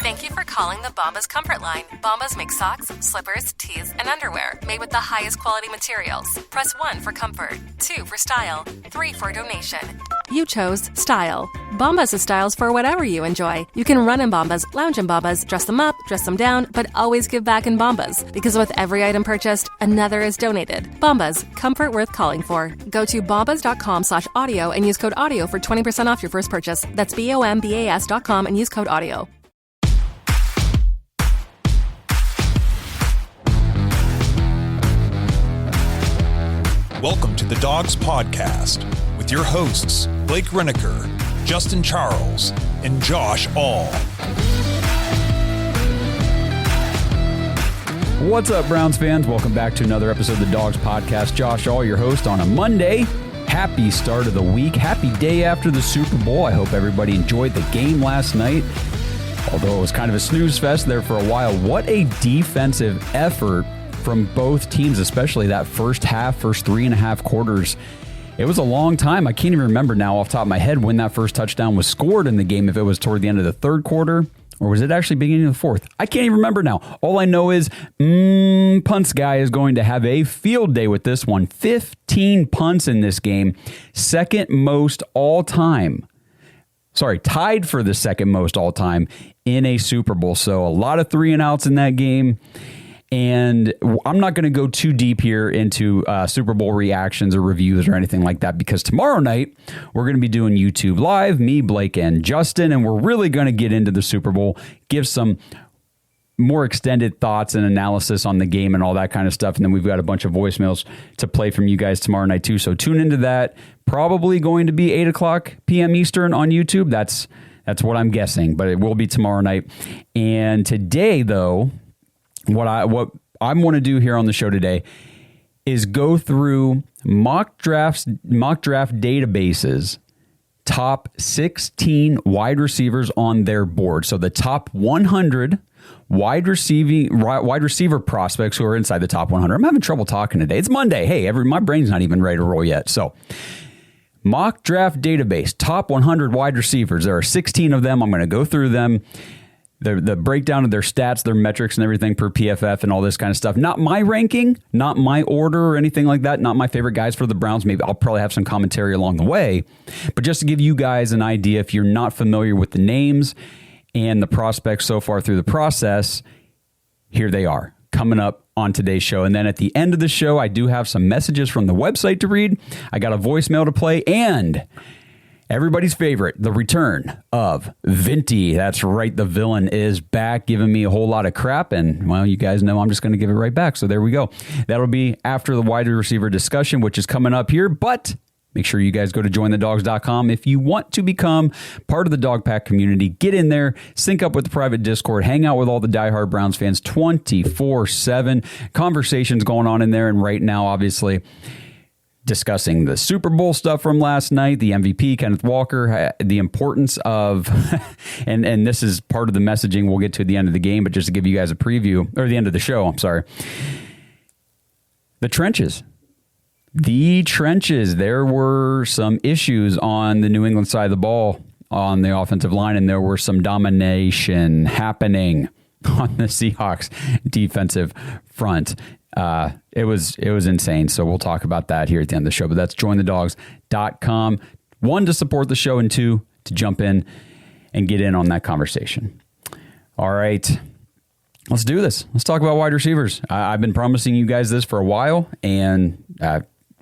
Thank you for calling the Bombas Comfort Line. Bombas make socks, slippers, tees, and underwear made with the highest quality materials. Press 1 for comfort, 2 for style, 3 for donation. You chose style. Bombas has styles for whatever you enjoy. You can run in Bombas, lounge in Bombas, dress them up, dress them down, but always give back in Bombas. Because with every item purchased, another is donated. Bombas, comfort worth calling for. Go to bombas.com/audio and use code AUDIO for 20% off your first purchase. That's BOMBAS.com and use code AUDIO. Welcome to the Dogs Podcast with your hosts, Blake Reneker, Justin Charles, and Josh All. What's up, Browns fans? Welcome back to another episode of the Dogs Podcast. Josh All, your host on a Monday. Happy start of the week. Happy day after the Super Bowl. I hope everybody enjoyed the game last night. Although it was kind of a snooze fest there for a while. What a defensive effort from both teams, especially that first 3.5 quarters. It was a long time. I can't even remember now off the top of my head when that first touchdown was scored in the game, if it was toward the end of the third quarter, or was it actually beginning of the fourth? I can't even remember now. All I know is Punts guy is going to have a field day with this one. 15 punts in this game. Second most all time. Sorry, tied for the second most all time in a Super Bowl. So a lot of 3-and-outs in that game. And I'm not going to go too deep here into Super Bowl reactions or reviews or anything like that, because tomorrow night we're going to be doing YouTube Live, me, Blake, and Justin, and we're really going to get into the Super Bowl, give some more extended thoughts and analysis on the game and all that kind of stuff. And then we've got a bunch of voicemails to play from you guys tomorrow night too. So tune into that. Probably going to be 8 o'clock p.m. Eastern on YouTube. That's what I'm guessing, but it will be tomorrow night. And today, though, what I want to do here on the show today is go through mock draft databases, top 16 wide receivers on their board. So the top 100 wide receiver prospects who are inside the top 100. I'm having trouble talking today. It's Monday. Hey, my brain's not even ready to roll yet. So mock draft database, top 100 wide receivers. There are 16 of them. I'm going to go through them. The breakdown of their stats, their metrics and everything per PFF and all this kind of stuff. Not my ranking, not my order or anything like that. Not my favorite guys for the Browns. Maybe I'll probably have some commentary along the way. But just to give you guys an idea, if you're not familiar with the names and the prospects so far through the process, here they are coming up on today's show. And then at the end of the show, I do have some messages from the website to read. I got a voicemail to play, and everybody's favorite, the return of Vinty. That's right, the villain is back, giving me a whole lot of crap, and, well, you guys know I'm just going to give it right back, so there we go. That'll be after the wide receiver discussion, which is coming up here, but make sure you guys go to jointhedogs.com if you want to become part of the Dog Pack community. Get in there, sync up with the private Discord, hang out with all the diehard Browns fans 24/7. Conversations going on in there, and right now, obviously, discussing the Super Bowl stuff from last night, the MVP, Kenneth Walker, the importance of, and this is part of the messaging we'll get to at the end of the game, but just to give you guys a preview, or the end of the show, I'm sorry. The trenches. There were some issues on the New England side of the ball on the offensive line, and there were some domination happening on the Seahawks defensive front. It was insane. So we'll talk about that here at the end of the show, but that's jointhedogs.com. 1, to support the show, and 2, to jump in and get in on that conversation. All right, let's do this. Let's talk about wide receivers. I've been promising you guys this for a while, and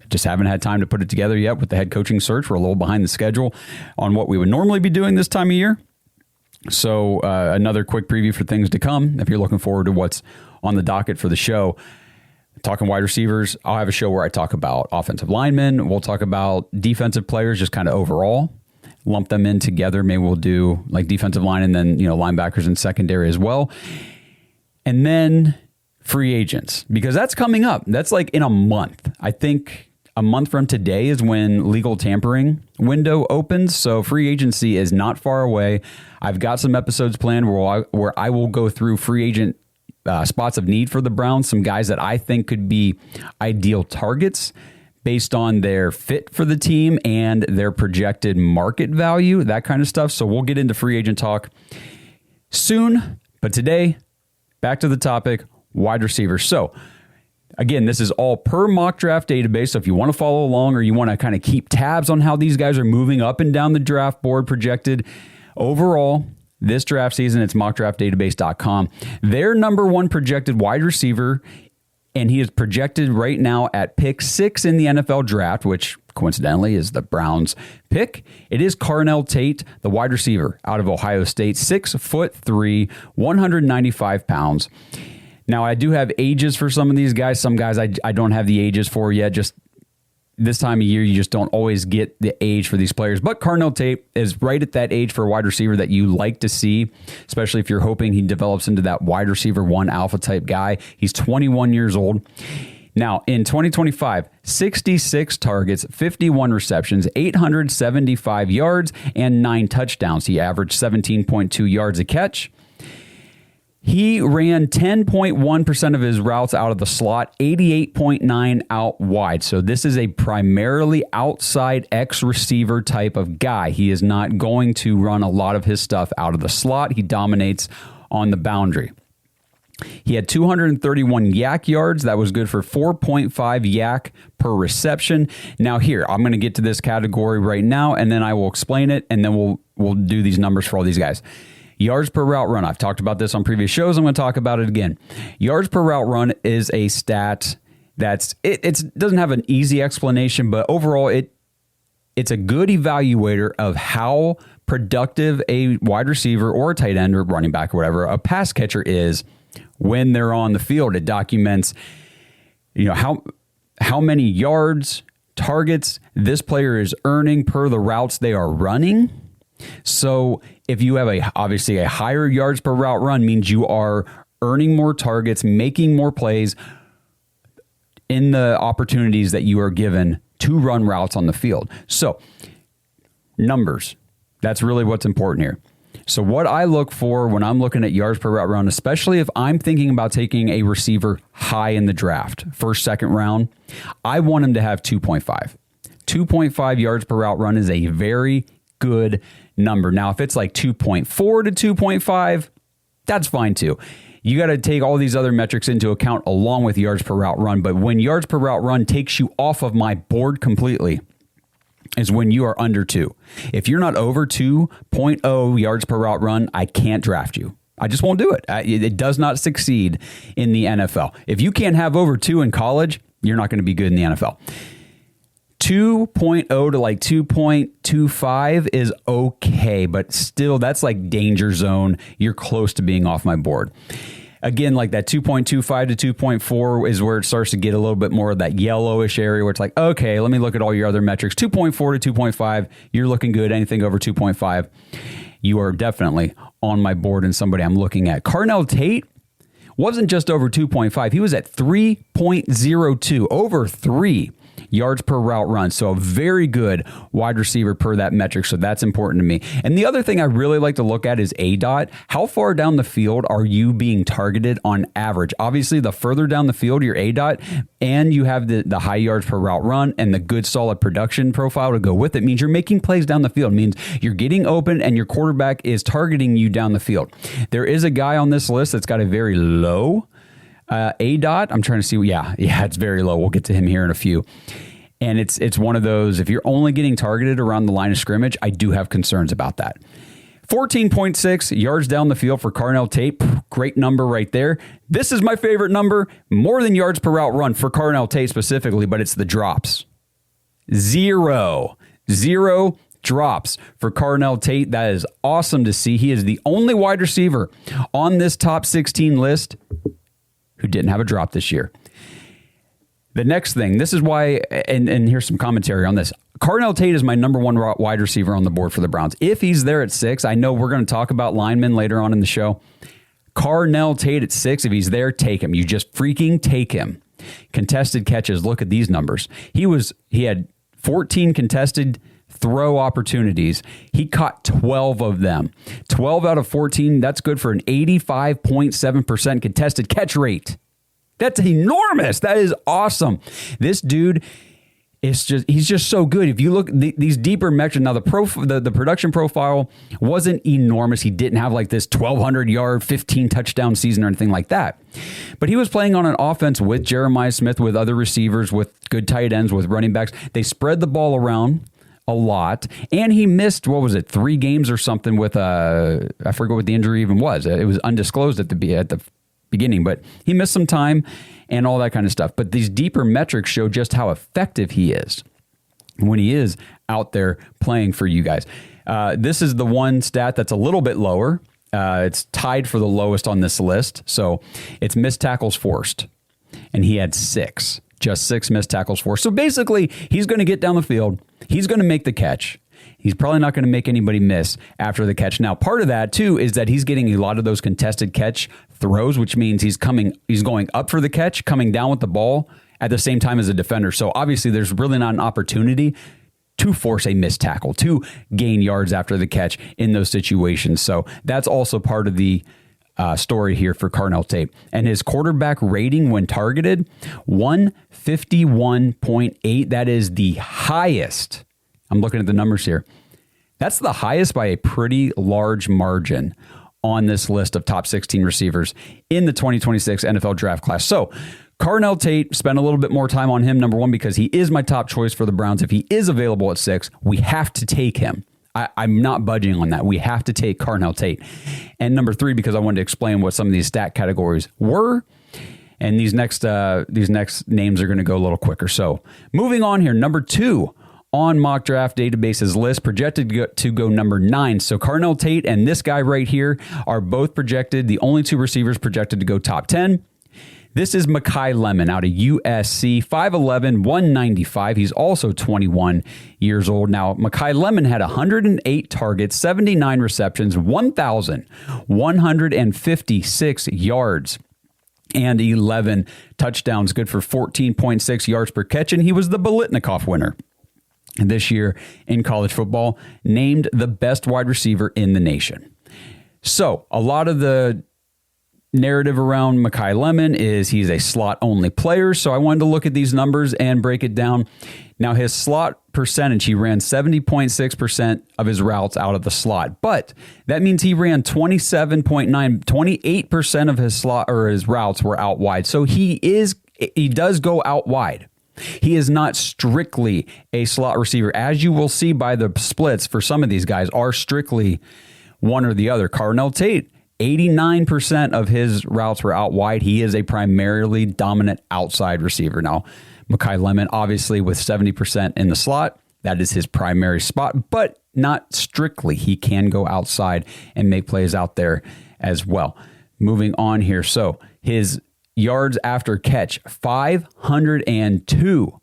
just haven't had time to put it together yet with the head coaching search. We're a little behind the schedule on what we would normally be doing this time of year. So another quick preview for things to come. If you're looking forward to what's on the docket for the show, talking wide receivers, I'll have a show where I talk about offensive linemen. We'll talk about defensive players, just kind of overall, lump them in together. Maybe we'll do like defensive line and then, linebackers and secondary as well. And then free agents, because that's coming up. That's like in a month. I think a month from today is when legal tampering window opens. So free agency is not far away. I've got some episodes planned where I will go through free agent spots of need for the Browns, some guys that I think could be ideal targets based on their fit for the team and their projected market value, that kind of stuff. So we'll get into free agent talk soon. But today, back to the topic, wide receiver. So again, this is all per mock draft database. So if you want to follow along or you want to kind of keep tabs on how these guys are moving up and down the draft board projected overall, this draft season, it's mockdraftdatabase.com. Their number one projected wide receiver, and he is projected right now at pick 6 in the NFL draft, which coincidentally is the Browns pick. It is Carnell Tate, the wide receiver out of Ohio State, 6'3", 195 pounds. Now, I do have ages for some of these guys. Some guys I don't have the ages for yet. Just this time of year, you just don't always get the age for these players. But Carnell Tate is right at that age for a wide receiver that you like to see, especially if you're hoping he develops into that wide receiver 1 alpha type guy. He's 21 years old. Now, in 2025, 66 targets, 51 receptions, 875 yards, and 9 touchdowns. He averaged 17.2 yards a catch. He ran 10.1% of his routes out of the slot, 88.9 out wide. So this is a primarily outside X receiver type of guy. He is not going to run a lot of his stuff out of the slot. He dominates on the boundary. He had 231 yak yards. That was good for 4.5 yak per reception. Now here, I'm going to get to this category right now, and then I will explain it, and then we'll do these numbers for all these guys. Yards per route run. I've talked about this on previous shows. I'm going to talk about it again. Yards per route run is a stat that's it doesn't have an easy explanation, but overall it's a good evaluator of how productive a wide receiver or a tight end or running back or whatever, a pass catcher is when they're on the field. It documents, how many yards, targets this player is earning per the routes they are running. So if you have obviously a higher yards per route run means you are earning more targets, making more plays in the opportunities that you are given to run routes on the field. So numbers, that's really what's important here. So what I look for when I'm looking at yards per route run, especially if I'm thinking about taking a receiver high in the draft, first, second round, I want him to have 2.5. 2.5 yards per route run is a very good number. Now, if it's like 2.4 to 2.5, that's fine too. You got to take all these other metrics into account along with yards per route run. But when yards per route run takes you off of my board completely is when you are under 2. If you're not over 2.0 yards per route run, I can't draft you. I just won't do it. It does not succeed in the NFL. If you can't have over 2 in college, you're not going to be good in the NFL. 2.0 to like 2.25 is okay, but still that's like danger zone. You're close to being off my board. Again, like that 2.25 to 2.4 is where it starts to get a little bit more of that yellowish area where it's like, okay, let me look at all your other metrics. 2.4 to 2.5, you're looking good. Anything over 2.5, you are definitely on my board and somebody I'm looking at. Carnell Tate wasn't just over 2.5. He was at 3.02, over 3 yards per route run. So a very good wide receiver per that metric. So that's important to me. And the other thing I really like to look at is ADOT. How far down the field are you being targeted on average? Obviously, the further down the field your ADOT and you have the high yards per route run and the good solid production profile to go with it means you're making plays down the field. It means you're getting open and your quarterback is targeting you down the field. There is a guy on this list that's got a very low ADOT. I'm trying to see. Yeah, it's very low. We'll get to him here in a few. And it's one of those, if you're only getting targeted around the line of scrimmage, I do have concerns about that. 14.6 yards down the field for Carnell Tate. Great number right there. This is my favorite number, more than yards per route run for Carnell Tate specifically, but it's the drops. 0 drops for Carnell Tate. That is awesome to see. He is the only wide receiver on this top 16 list who didn't have a drop this year. The next thing, this is why, and here's some commentary on this. Carnell Tate is my number one wide receiver on the board for the Browns. If he's there at 6, I know we're going to talk about linemen later on in the show. Carnell Tate at 6, if he's there, take him. You just freaking take him. Contested catches, look at these numbers. He had 14 contested throw opportunities. He caught 12 of them. 12 out of 14, that's good for an 85.7% contested catch rate. That's enormous. That is awesome. This dude he's just so good. If you look these deeper metrics, now the production profile wasn't enormous. He didn't have like this 1,200 yard, 15 touchdown season or anything like that. But he was playing on an offense with Jeremiah Smith, with other receivers, with good tight ends, with running backs. They spread the ball around a lot, and he missed 3 games or something with I forget what the injury even was. It was undisclosed at the beginning, but he missed some time and all that kind of stuff. But these deeper metrics show just how effective he is when he is out there playing for you guys. This is the one stat that's a little bit lower. It's tied for the lowest on this list. So it's missed tackles forced, and he had 6. Just 6 missed tackles forced. So basically, he's going to get down the field. He's going to make the catch. He's probably not going to make anybody miss after the catch. Now, part of that, too, is that he's getting a lot of those contested catch throws, which means he's going up for the catch, coming down with the ball at the same time as a defender. So obviously, there's really not an opportunity to force a missed tackle, to gain yards after the catch in those situations. So that's also part of the story here for Carnell Tate. And his quarterback rating when targeted, 151.8. That is the highest. I'm looking at the numbers here. That's the highest by a pretty large margin on this list of top 16 receivers in the 2026 NFL draft class. So Carnell Tate, spent a little bit more time on him, number one, because he is my top choice for the Browns. If he is available at 6, we have to take him. I'm not budging on that. We have to take Carnell Tate. And number 3, because I wanted to explain what some of these stat categories were. And these next names are going to go a little quicker. So moving on here, number 2 on Mock Draft Database's list, projected to go number 9. So Carnell Tate and this guy right here are both projected, the only 2 receivers projected to go top 10. This is Makai Lemon out of USC, 5'11", 195. He's also 21 years old. Now, Makai Lemon had 108 targets, 79 receptions, 1,156 yards, and 11 touchdowns, good for 14.6 yards per catch, and he was the Biletnikoff winner this year in college football, named the best wide receiver in the nation. So, a lot of the narrative around Makai Lemon is he's a slot-only player, so I wanted to look at these numbers and break it down. Now, his slot percentage, he ran 70.6% of his routes out of the slot, but that means he ran 28% of his slot or his routes were out wide. So he does go out wide. He is not strictly a slot receiver, as you will see by the splits for some of these guys are strictly one or the other. Carnell Tate, 89% of his routes were out wide. He is a primarily dominant outside receiver. Now, Makai Lemon, obviously with 70% in the slot, that is his primary spot, but not strictly. He can go outside and make plays out there as well. Moving on here. So his yards after catch, 502.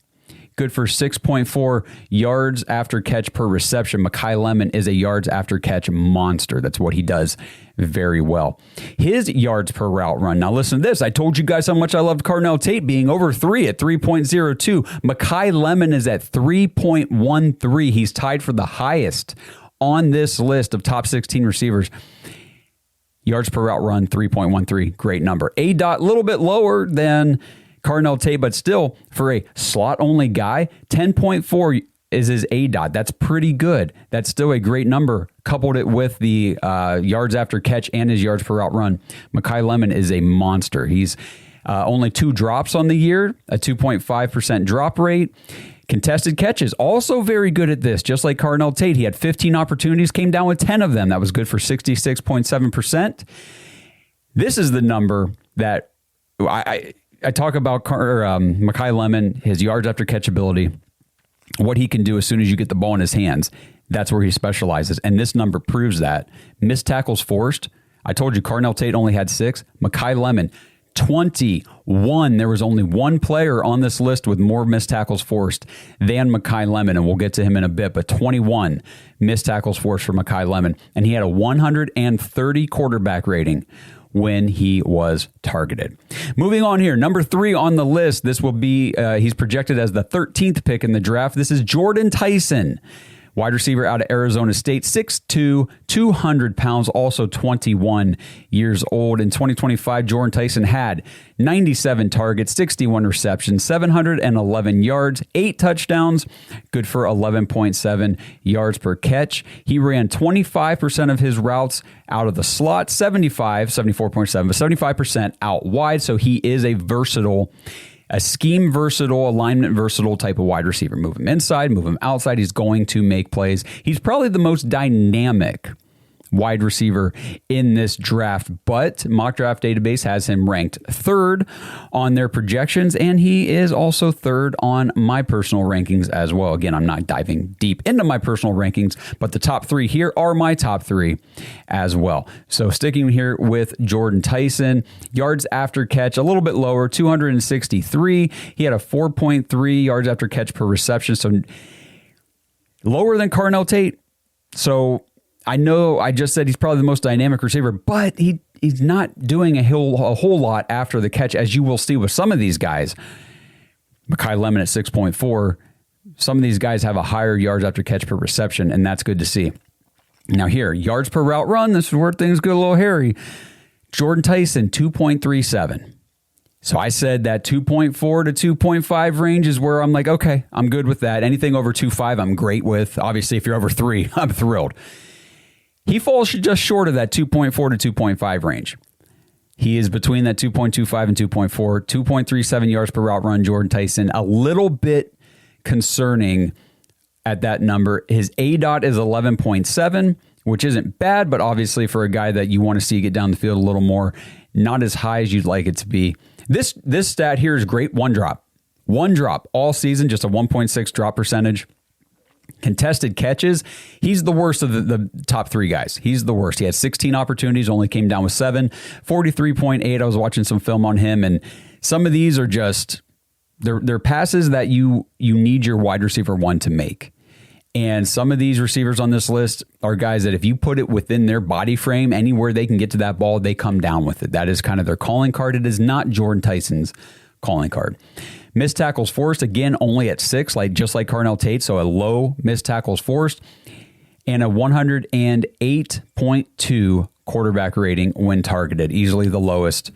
Good for 6.4 yards after catch per reception. Makai Lemon is a yards after catch monster. That's what he does very well. His yards per route run. Now listen to this. I told you guys how much I loved Carnell Tate being over 3 at 3.02. Makai Lemon is at 3.13. He's tied for the highest on this list of top 16 receivers. Yards per route run, 3.13. Great number. A-dot, a little bit lower than Carnell Tate, but still, for a slot-only guy, 10.4 is his A-dot. That's pretty good. That's still a great number. Coupled it with the yards after catch and his yards per route run, Makai Lemon is a monster. He's only 2 drops on the year, a 2.5% drop rate. Contested catches, also very good at this. Just like Carnell Tate, he had 15 opportunities, came down with 10 of them. That was good for 66.7%. This is the number that I talk about Makai Lemon, his yards after catch ability, what he can do as soon as you get the ball in his hands. That's where he specializes. And this number proves that. Missed tackles forced. I told you Carnell Tate only had 6. Makai Lemon, 21. There was only one player on this list with more missed tackles forced than Makai Lemon, and we'll get to him in a bit, but 21 missed tackles forced for Makai Lemon. And he had a 130 quarterback rating when he was targeted. Moving on here, number 3 on the list. This will be, he's projected as the 13th pick in the draft. This is Jordan Tyson. Wide receiver out of Arizona State, 6'2", 200 pounds, also 21 years old. In 2025, Jordan Tyson had 97 targets, 61 receptions, 711 yards, 8 touchdowns, good for 11.7 yards per catch. He ran 25% of his routes out of the slot, 74.7, but 75% out wide. So he is a scheme versatile, alignment versatile type of wide receiver. Move him inside, move him outside. He's going to make plays. He's probably the most dynamic wide receiver in this draft, but Mock Draft Database has him ranked 3rd on their projections, and he is also 3rd on my personal rankings as well. Again, I'm not diving deep into my personal rankings, but the top 3 here are my top 3 as well. So sticking here with Jordan Tyson, yards after catch, a little bit lower, 263. He had a 4.3 yards after catch per reception, so lower than Carnell Tate. So I know I just said he's probably the most dynamic receiver, but he's not doing a whole lot after the catch, as you will see with some of these guys. Makai Lemon at 6.4. Some of these guys have a higher yards after catch per reception, and that's good to see. Now here, yards per route run, this is where things get a little hairy. Jordan Tyson, 2.37. So I said that 2.4 to 2.5 range is where I'm like, okay, I'm good with that. Anything over 2.5, I'm great with. Obviously, if you're over 3, I'm thrilled. He falls just short of that 2.4 to 2.5 range. He is between that 2.25 and 2.4, 2.37 yards per route run, Jordan Tyson. A little bit concerning at that number. His ADOT is 11.7, which isn't bad, but obviously for a guy that you want to see get down the field a little more, not as high as you'd like it to be. This stat here is great. One drop all season, just a 1.6 drop percentage. Contested catches, he's the worst of the top 3 guys. He's the worst. He had 16 opportunities, only came down with 7. 43.8. I was watching some film on him, and some of these are just they're passes that you need your wide receiver 1 to make. And some of these receivers on this list are guys that if you put it within their body frame, anywhere they can get to that ball, they come down with it. That is kind of their calling card. It is not Jordan Tyson's calling card. Missed tackles forced, again, only at 6, just like Carnell Tate, so a low missed tackles forced, and a 108.2 quarterback rating when targeted, easily the lowest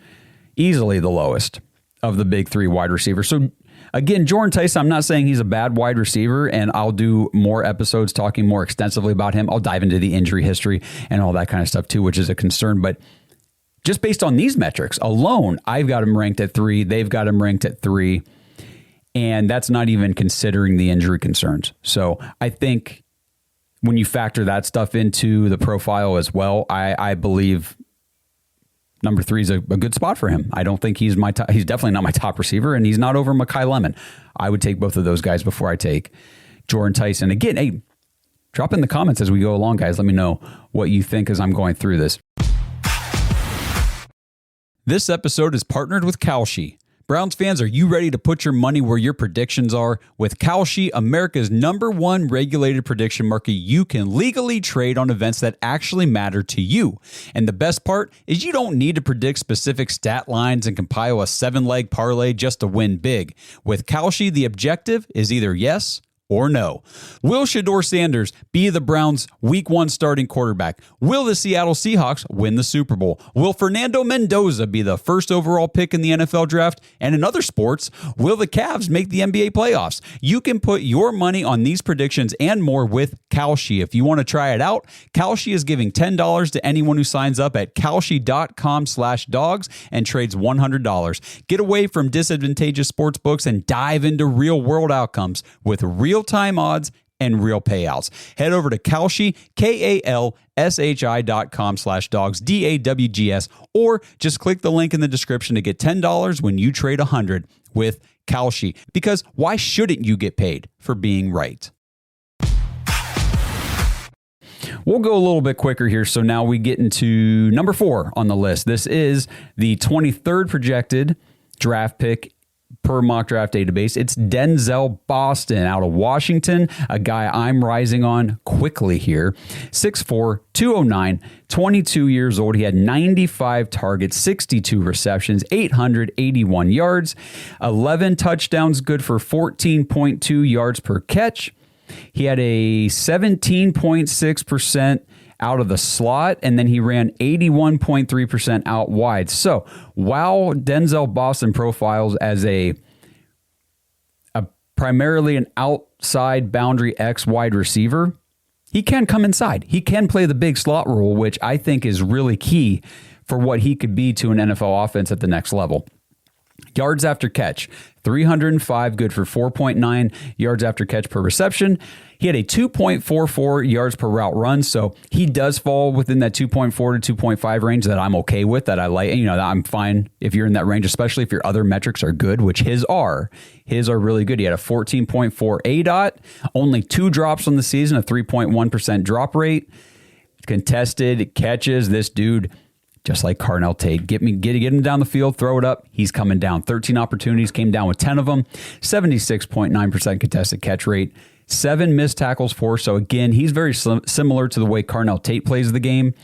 of the big 3 wide receivers. So again, Jordan Tyson, I'm not saying he's a bad wide receiver, and I'll do more episodes talking more extensively about him. I'll dive into the injury history and all that kind of stuff too, which is a concern, but just based on these metrics alone, I've got him ranked at 3. They've got him ranked at 3. And that's not even considering the injury concerns. So I think when you factor that stuff into the profile as well, I believe number 3 is a good spot for him. I don't think he's he's definitely not my top receiver, and he's not over Makai Lemon. I would take both of those guys before I take Jordan Tyson. Again, hey, drop in the comments as we go along, guys. Let me know what you think as I'm going through this. This episode is partnered with Kalshi. Browns fans, are you ready to put your money where your predictions are? With Kalshi, America's #1 regulated prediction market, you can legally trade on events that actually matter to you. And the best part is you don't need to predict specific stat lines and compile a 7-leg parlay just to win big. With Kalshi, the objective is either yes or no. Will Shedeur Sanders be the Browns' Week 1 starting quarterback? Will the Seattle Seahawks win the Super Bowl? Will Fernando Mendoza be the first overall pick in the NFL draft? And in other sports, will the Cavs make the NBA playoffs? You can put your money on these predictions and more with Kalshi. If you want to try it out, Kalshi is giving $10 to anyone who signs up at kalshi.com/dogs and trades $100. Get away from disadvantageous sports books and dive into real-world outcomes with real-time odds and real payouts. Head over to Kalshi, KALSHI.com/dogs, DAWGS, or just click the link in the description to get $10 when you trade $100 with Kalshi. Because why shouldn't you get paid for being right? We'll go a little bit quicker here. So now we get into number 4 on the list. This is the 23rd projected draft pick per Mock Draft Database. It's Denzel Boston out of Washington, a guy I'm rising on quickly here. 6'4", 209, 22 years old. He had 95 targets, 62 receptions, 881 yards, 11 touchdowns, good for 14.2 yards per catch. He had a 17.6% out of the slot, and then he ran 81.3% out wide. So while Denzel Boston profiles as a primarily an outside boundary X wide receiver, he can come inside. He can play the big slot role, which I think is really key for what he could be to an NFL offense at the next level. Yards after catch, 305, good for 4.9 yards after catch per reception. He had a 2.44 yards per route run, so he does fall within that 2.4 to 2.5 range that I'm okay with, that I like. You know, I'm fine if you're in that range, especially if your other metrics are good, which his are. His are really good. He had a 14.4 ADOT, only 2 drops on the season, a 3.1% drop rate. Contested catches, this dude, just like Carnell Tate, get him down the field, throw it up. He's coming down. 13 opportunities, came down with 10 of them. 76.9% contested catch rate. 7 missed tackles forced. So again, he's very similar to the way Carnell Tate plays the game.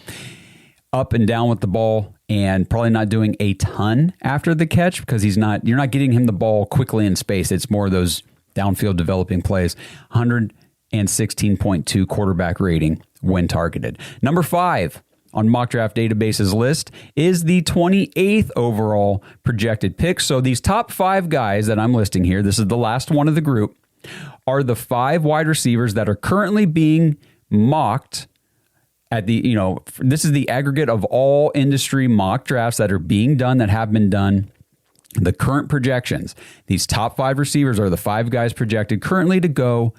Up and down with the ball, and probably not doing a ton after the catch because you're not getting him the ball quickly in space. It's more of those downfield developing plays. 116.2 quarterback rating when targeted. Number 5 on Mock Draft Database's list is the 28th overall projected pick. So these top 5 guys that I'm listing here, this is the last one of the group, are the 5 wide receivers that are currently being mocked at the, this is the aggregate of all industry mock drafts that are being done, that have been done. The current projections, these top 5 receivers are the 5 guys projected currently to go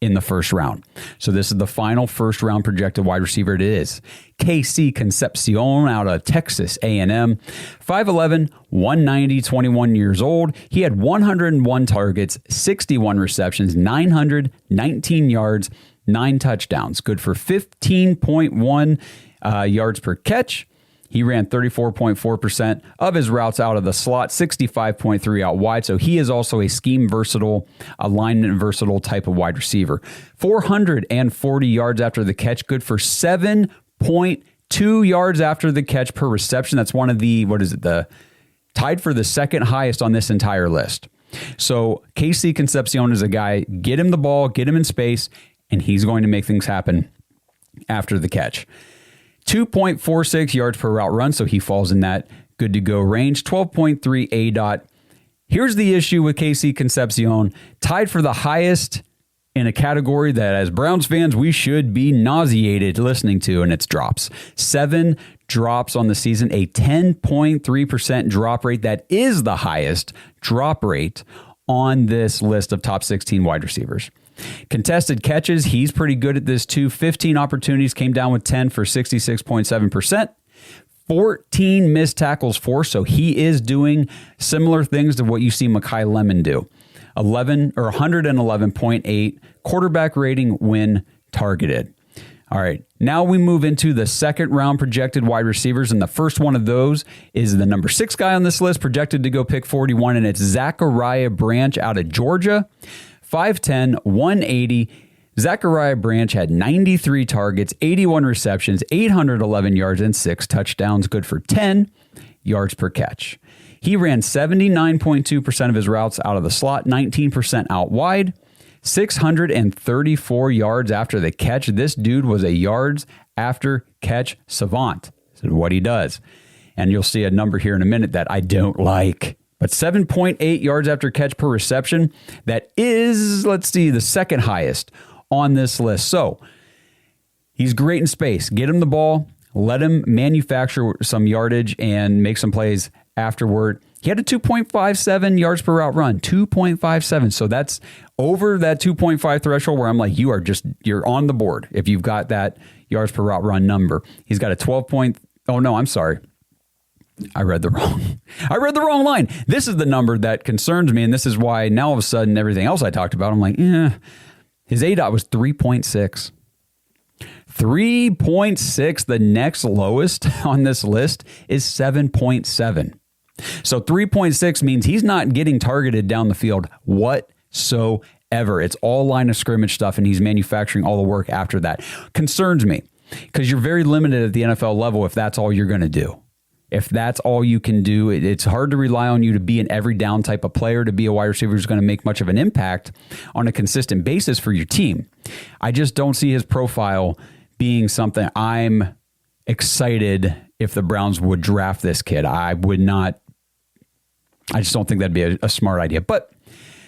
in the first round. So this is the final first round projected wide receiver. It is KC Concepcion out of Texas A&M, 5'11", 190, 21 years old. He had 101 targets, 61 receptions, 919 yards, 9 touchdowns. Good for 15.1 yards per catch. He ran 34.4% of his routes out of the slot, 65.3 out wide. So he is also a scheme versatile, alignment versatile type of wide receiver. 440 yards after the catch, good for 7.2 yards after the catch per reception. That's one of the, tied for the second highest on this entire list. So KC Concepcion is a guy, get him the ball, get him in space, and he's going to make things happen after the catch. 2.46 yards per route run, so he falls in that good-to-go range. 12.3 ADOT. Here's the issue with KC Concepcion, tied for the highest in a category that, as Browns fans, we should be nauseated listening to, and it's drops. 7 drops on the season, a 10.3% drop rate. That is the highest drop rate on this list of top 16 wide receivers. Contested catches, he's pretty good at this too. 15 opportunities, came down with 10 for 66.7%. 14 missed tackles forced, so he is doing similar things to what you see Mekhi Lemon do. 111.8 quarterback rating when targeted. All right, now we move into the second round projected wide receivers, and the first one of those is the number 6 guy on this list, projected to go pick 41, and it's Zachariah Branch out of Georgia. 5'10", 180. Zachariah Branch had 93 targets, 81 receptions, 811 yards, and 6 touchdowns, good for 10 yards per catch. He ran 79.2% of his routes out of the slot, 19% out wide, 634 yards after the catch. This dude was a yards after catch savant. This is what he does. And you'll see a number here in a minute that I don't like. But 7.8 yards after catch per reception, that is, the second highest on this list. So he's great in space. Get him the ball, let him manufacture some yardage and make some plays afterward. He had a 2.57 yards per route run, 2.57. So that's over that 2.5 threshold where I'm like, you're on the board if you've got that yards per route run number. He's got a 12 point. Oh no, I'm sorry. I read the wrong line. This is the number that concerns me, and this is why now all of a sudden everything else I talked about, I'm like, His ADOT was 3.6. 3.6. The next lowest on this list is 7.7. So 3.6 means he's not getting targeted down the field whatsoever. It's all line of scrimmage stuff, and he's manufacturing all the work after that. Concerns me because you're very limited at the NFL level if that's all you're going to do. if that's all you can do, it's hard to rely on you to be an every down type of player, to be a wide receiver who's going to make much of an impact on a consistent basis for your team. I just don't see his profile being something I'm excited if the Browns would draft this kid. I would not. I just don't think that'd be a smart idea. But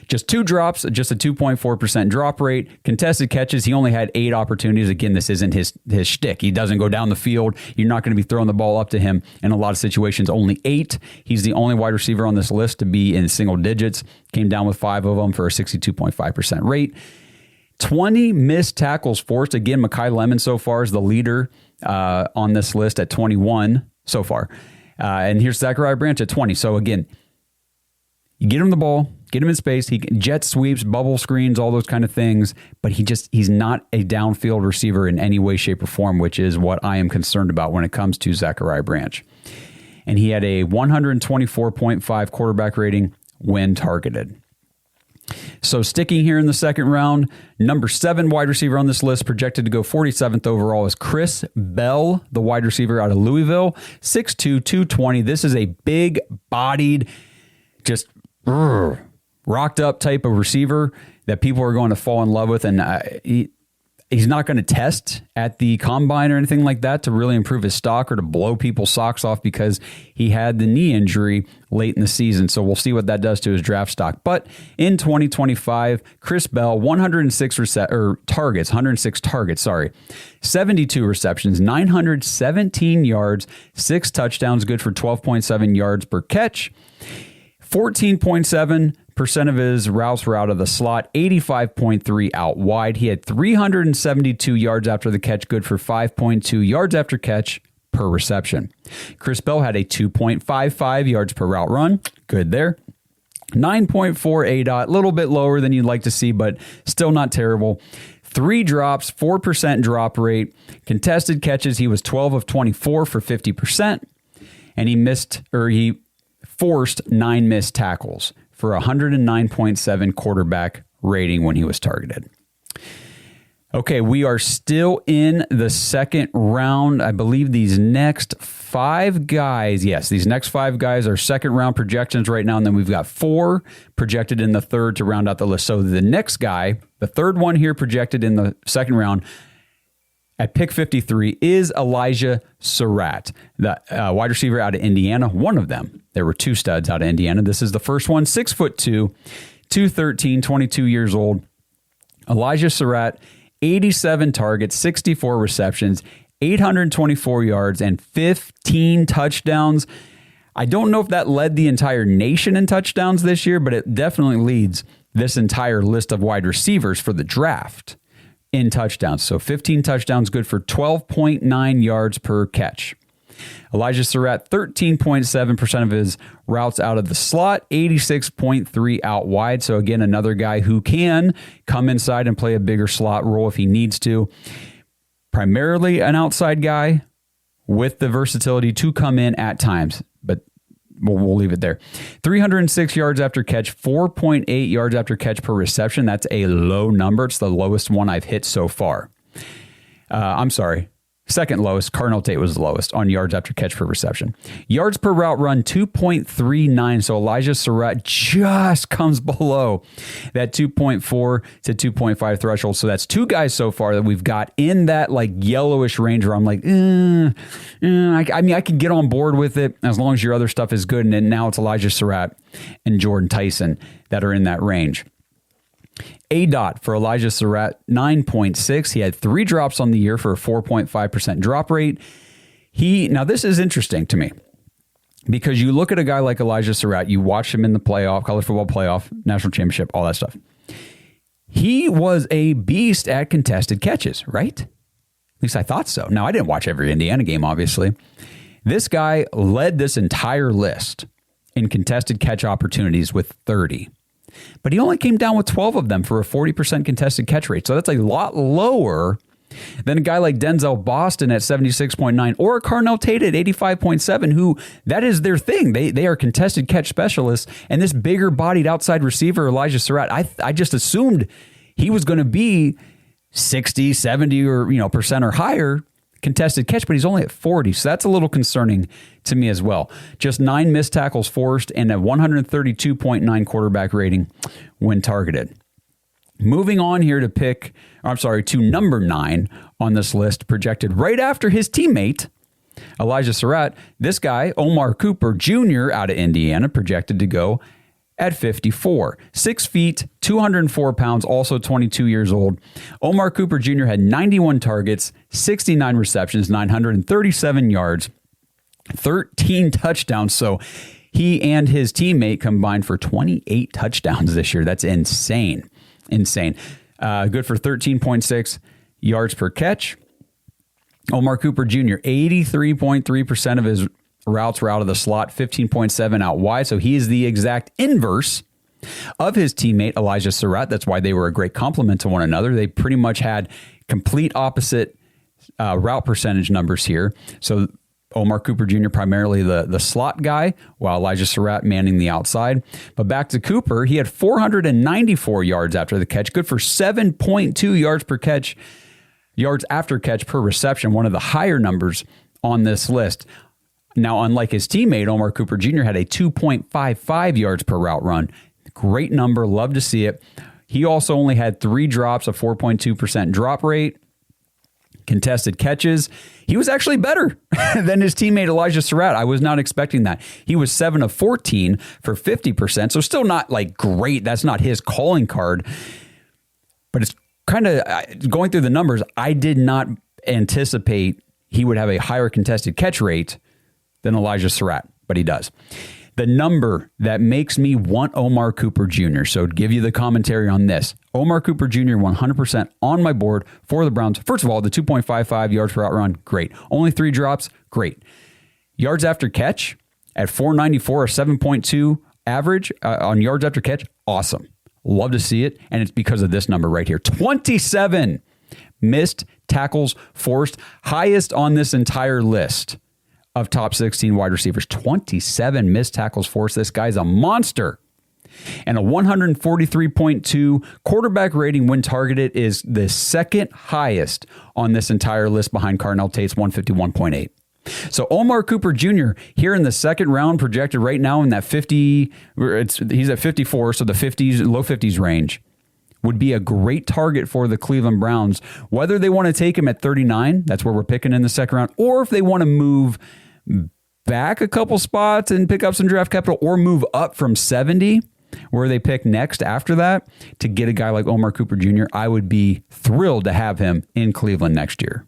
just 2 drops, just a 2.4% drop rate. Contested catches, he only had 8 opportunities. Again, this isn't his shtick. He doesn't go down the field. You're not going to be throwing the ball up to him in a lot of situations. Only 8. He's the only wide receiver on this list to be in single digits. Came down with 5 of them for a 62.5% rate. 20 missed tackles forced. Again, Mekhi Lemon so far is the leader on this list at 21 so far. And here's Zachariah Branch at 20. So again, you get him the ball, get him in space. He can jet sweeps, bubble screens, all those kind of things. But he's not a downfield receiver in any way, shape, or form, which is what I am concerned about when it comes to Zachariah Branch. And he had a 124.5 quarterback rating when targeted. So sticking here in the second round, number 7 wide receiver on this list, projected to go 47th overall, is Chris Bell, the wide receiver out of Louisville, 6'2", 220. This is a big-bodied, just rocked up type of receiver that people are going to fall in love with. And he's not going to test at the combine or anything like that to really improve his stock or to blow people's socks off because he had the knee injury late in the season. So we'll see what that does to his draft stock. But in 2025, Chris Bell, 106 targets, 72 receptions, 917 yards, 6 touchdowns, good for 12.7 yards per catch. 14.7% of his routes were out of the slot, 85.3 out wide. He had 372 yards after the catch, good for 5.2 yards after catch per reception. Chris Bell had a 2.55 yards per route run, good there. 9.4 ADOT, a little bit lower than you'd like to see, but still not terrible. 3 drops, 4% drop rate. Contested catches, he was 12 of 24 for 50%, and he forced 9 missed tackles for a 109.7 quarterback rating when he was targeted. Okay, we are still in the second round. I believe these next 5 guys, these next 5 guys are second round projections right now, and then we've got 4 projected in the third to round out the list. So the next guy, the third one here projected in the second round, at pick 53 is Elijah Surratt, the wide receiver out of Indiana. One of them. There were 2 studs out of Indiana. This is the first one, 6'2", 213, 22 years old. Elijah Surratt, 87 targets, 64 receptions, 824 yards, and 15 touchdowns. I don't know if that led the entire nation in touchdowns this year, but it definitely leads this entire list of wide receivers for the draft in touchdowns. So 15 touchdowns, good for 12.9 yards per catch. Elijah Surratt, 13.7% of his routes out of the slot, 86.3 out wide. So again, another guy who can come inside and play a bigger slot role if he needs to. Primarily an outside guy with the versatility to come in at times, but we'll leave it there. 306 yards after catch, 4.8 yards after catch per reception. That's a low number. It's the lowest one I've hit so far. Second lowest. Cardinal Tate was the lowest on yards after catch per reception. Yards per route run, 2.39. So Elijah Surratt just comes below that 2.4 to 2.5 threshold. So that's 2 guys so far that we've got in that like yellowish range where I'm like, I could get on board with it as long as your other stuff is good. And then now it's Elijah Surratt and Jordan Tyson that are in that range. ADOT for Elijah Surratt, 9.6. He had 3 drops on the year for a 4.5% drop rate. Now this is interesting to me because you look at a guy like Elijah Surratt, you watch him in the playoff, college football playoff, national championship, all that stuff. He was a beast at contested catches, right? At least I thought so. Now, I didn't watch every Indiana game, obviously. This guy led this entire list in contested catch opportunities with 30. But he only came down with 12 of them for a 40% contested catch rate. So that's a lot lower than a guy like Denzel Boston at 76.9 or Carnell Tate at 85.7, who that is their thing. They are contested catch specialists. And this bigger bodied outside receiver, Elijah Surratt, I just assumed he was going to be 60, 70 or percent or higher contested catch, but he's only at 40. So that's a little concerning to me as well. Just 9 missed tackles forced and a 132.9 quarterback rating when targeted. Moving on here to number 9 on this list, projected right after his teammate, Elijah Surratt. This guy, Omar Cooper Jr. out of Indiana, projected to go at 54. 6 feet, 204 pounds, also 22 years old. Omar Cooper Jr. had 91 targets, 69 receptions, 937 yards, 13 touchdowns. So he and his teammate combined for 28 touchdowns this year. That's insane. Insane. Good for 13.6 yards per catch. Omar Cooper Jr., 83.3% of his routes were out of the slot, 15.7 out wide. So he is the exact inverse of his teammate, Elijah Surratt. That's why they were a great complement to one another. They pretty much had complete opposite route percentage numbers here. So Omar Cooper Jr. primarily the slot guy, while Elijah Surratt manning the outside. But back to Cooper, he had 494 yards after the catch, good for 7.2 yards per catch, yards after catch per reception, one of the higher numbers on this list. Now, unlike his teammate, Omar Cooper Jr. had a 2.55 yards per route run. Great number. Love to see it. He also only had 3 drops, a 4.2% drop rate. Contested catches. He was actually better than his teammate Elijah Surratt. I was not expecting that. He was 7 of 14 for 50%. So still not like great. That's not his calling card. But it's kind of going through the numbers. I did not anticipate he would have a higher contested catch rate than Elijah Surratt, but he does. The number that makes me want Omar Cooper Jr., so to give you the commentary on this, Omar Cooper Jr. 100% on my board for the Browns. First of all, the 2.55 yards per route run, great. Only 3 drops, great. Yards after catch at 494 or 7.2 average on yards after catch, awesome. Love to see it, and it's because of this number right here. 27 missed tackles forced, highest on this entire list of top 16 wide receivers. 27 missed tackles forced. This guy's a monster. And a 143.2 quarterback rating when targeted is the second highest on this entire list behind Carnell Tate's 151.8. So Omar Cooper Jr. here in the second round, projected right now in that 50, he's at 54, so the 50s, low 50s range, would be a great target for the Cleveland Browns. Whether they want to take him at 39, that's where we're picking in the second round, or if they want to move back a couple spots and pick up some draft capital, or move up from 70, where they pick next after that, to get a guy like Omar Cooper Jr., I would be thrilled to have him in Cleveland next year.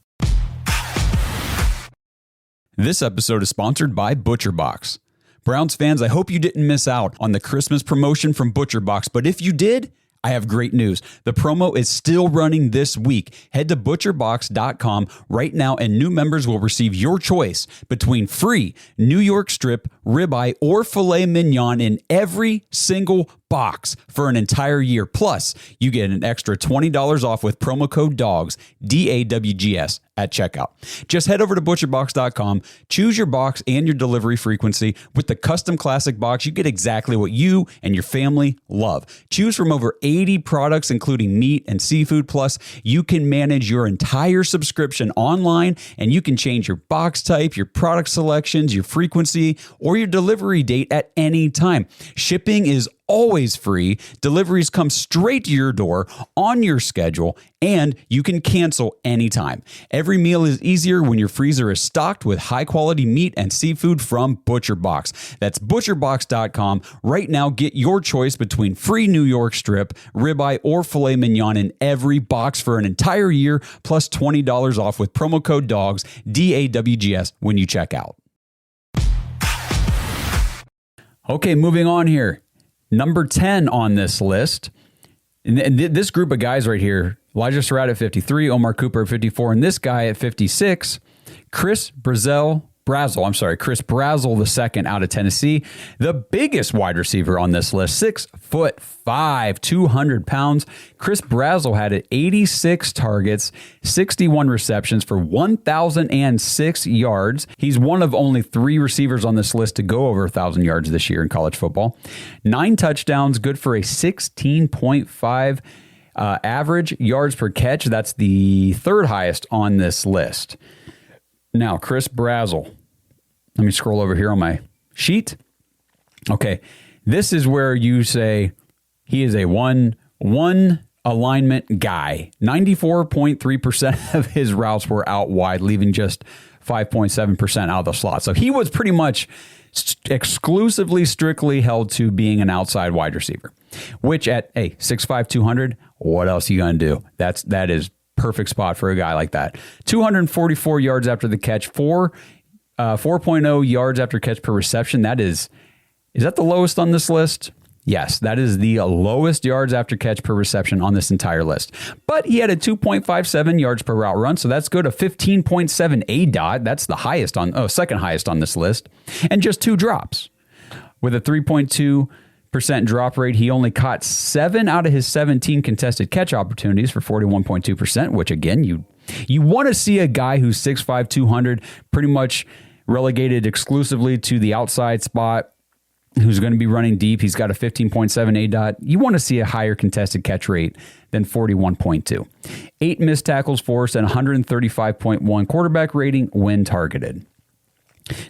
This episode is sponsored by ButcherBox. Browns fans, I hope you didn't miss out on the Christmas promotion from ButcherBox, but if you did, I have great news. The promo is still running this week. Head to butcherbox.com right now and new members will receive your choice between free New York strip, ribeye, or filet mignon in every single box for an entire year. Plus, you get an extra $20 off with promo code DAWGS, DAWGS, at checkout. Just head over to butcherbox.com, choose your box and your delivery frequency. With the custom classic box, you get exactly what you and your family love. Choose from over 80 products, including meat and seafood. Plus, you can manage your entire subscription online, and you can change your box type, your product selections, your frequency, or your delivery date at any time. Shipping is always free. Deliveries come straight to your door on your schedule, and you can cancel anytime. Every meal is easier when your freezer is stocked with high-quality meat and seafood from ButcherBox. That's butcherbox.com. Right now, get your choice between free New York strip, ribeye, or filet mignon in every box for an entire year, plus $20 off with promo code DAWGS, DAWGS, when you check out. Okay, moving on here. Number 10 on this list, and this group of guys right here, Elijah Surratt at 53, Omar Cooper at 54, and this guy at 56, Chris Brazzell II out of Tennessee, the biggest wide receiver on this list, 6'5", 200 pounds. Chris Brazzell had 86 targets, 61 receptions for 1,006 yards. He's one of only 3 receivers on this list to go over 1,000 yards this year in college football. 9 touchdowns, good for a 16.5 average yards per catch. That's the third highest on this list. Now, Chris Brazzell. Let me scroll over here on my sheet. Okay, this is where you say he is a one alignment guy. 94.3% of his routes were out wide, leaving just 5.7% out of the slot. So he was pretty much exclusively, strictly held to being an outside wide receiver, which at 6'5", 200, what else are you going to do? That is perfect spot for a guy like that. 244 yards after the catch, 4.0 yards after catch per reception. Is that the lowest on this list? Yes, that is the lowest yards after catch per reception on this entire list. But he had a 2.57 yards per route run, so that's good. A 15.7 ADOT. That's the second highest on this list. And just 2 drops. With a 3.2% drop rate, he only caught 7 out of his 17 contested catch opportunities for 41.2%, which again, you want to see a guy who's 6'5", 200, pretty much relegated exclusively to the outside spot, who's going to be running deep. He's got a 15.7 ADOT. You want to see a higher contested catch rate than 41.2. 8 missed tackles forced and 135.1 quarterback rating when targeted.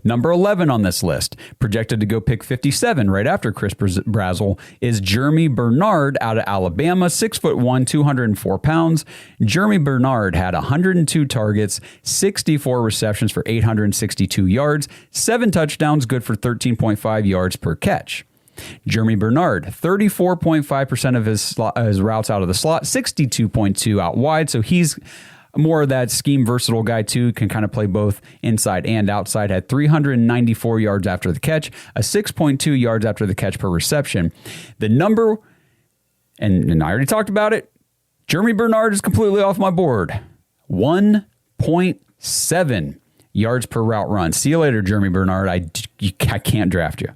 Number 11 on this list, projected to go pick 57 right after Chris Brazzell, is Jeremy Bernard out of Alabama, 6'1", 204 pounds. Jeremy Bernard had 102 targets, 64 receptions for 862 yards, 7 touchdowns, good for 13.5 yards per catch. Jeremy Bernard, 34.5% of his routes out of the slot, 62.2 out wide, so he's more of that scheme versatile guy too, can kind of play both inside and outside. Had 394 yards after the catch, a 6.2 yards after the catch per reception. The number, and I already talked about it, Jeremy Bernard is completely off my board. 1.7 yards per route run. See you later, Jeremy Bernard. I can't draft you.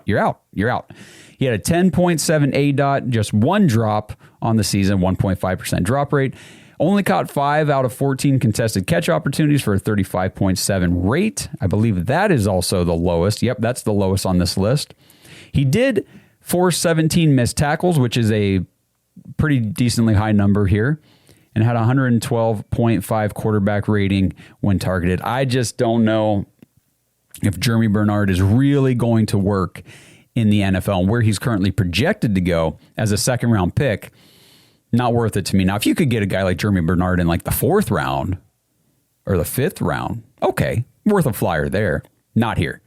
You're out. You're out. He had a 10.7 ADOT, just 1 drop on the season, 1.5% drop rate. Only caught 5 out of 14 contested catch opportunities for a 35.7 rate. I believe that is also the lowest. Yep, that's the lowest on this list. He did force 17 missed tackles, which is a pretty decently high number here, and had 112.5 quarterback rating when targeted. I just don't know if Jeremy Bernard is really going to work in the NFL, and where he's currently projected to go as a second-round pick. Not worth it to me. Now, if you could get a guy like Jeremy Bernard in like the 4th round or the 5th round, okay, worth a flyer there. Not here.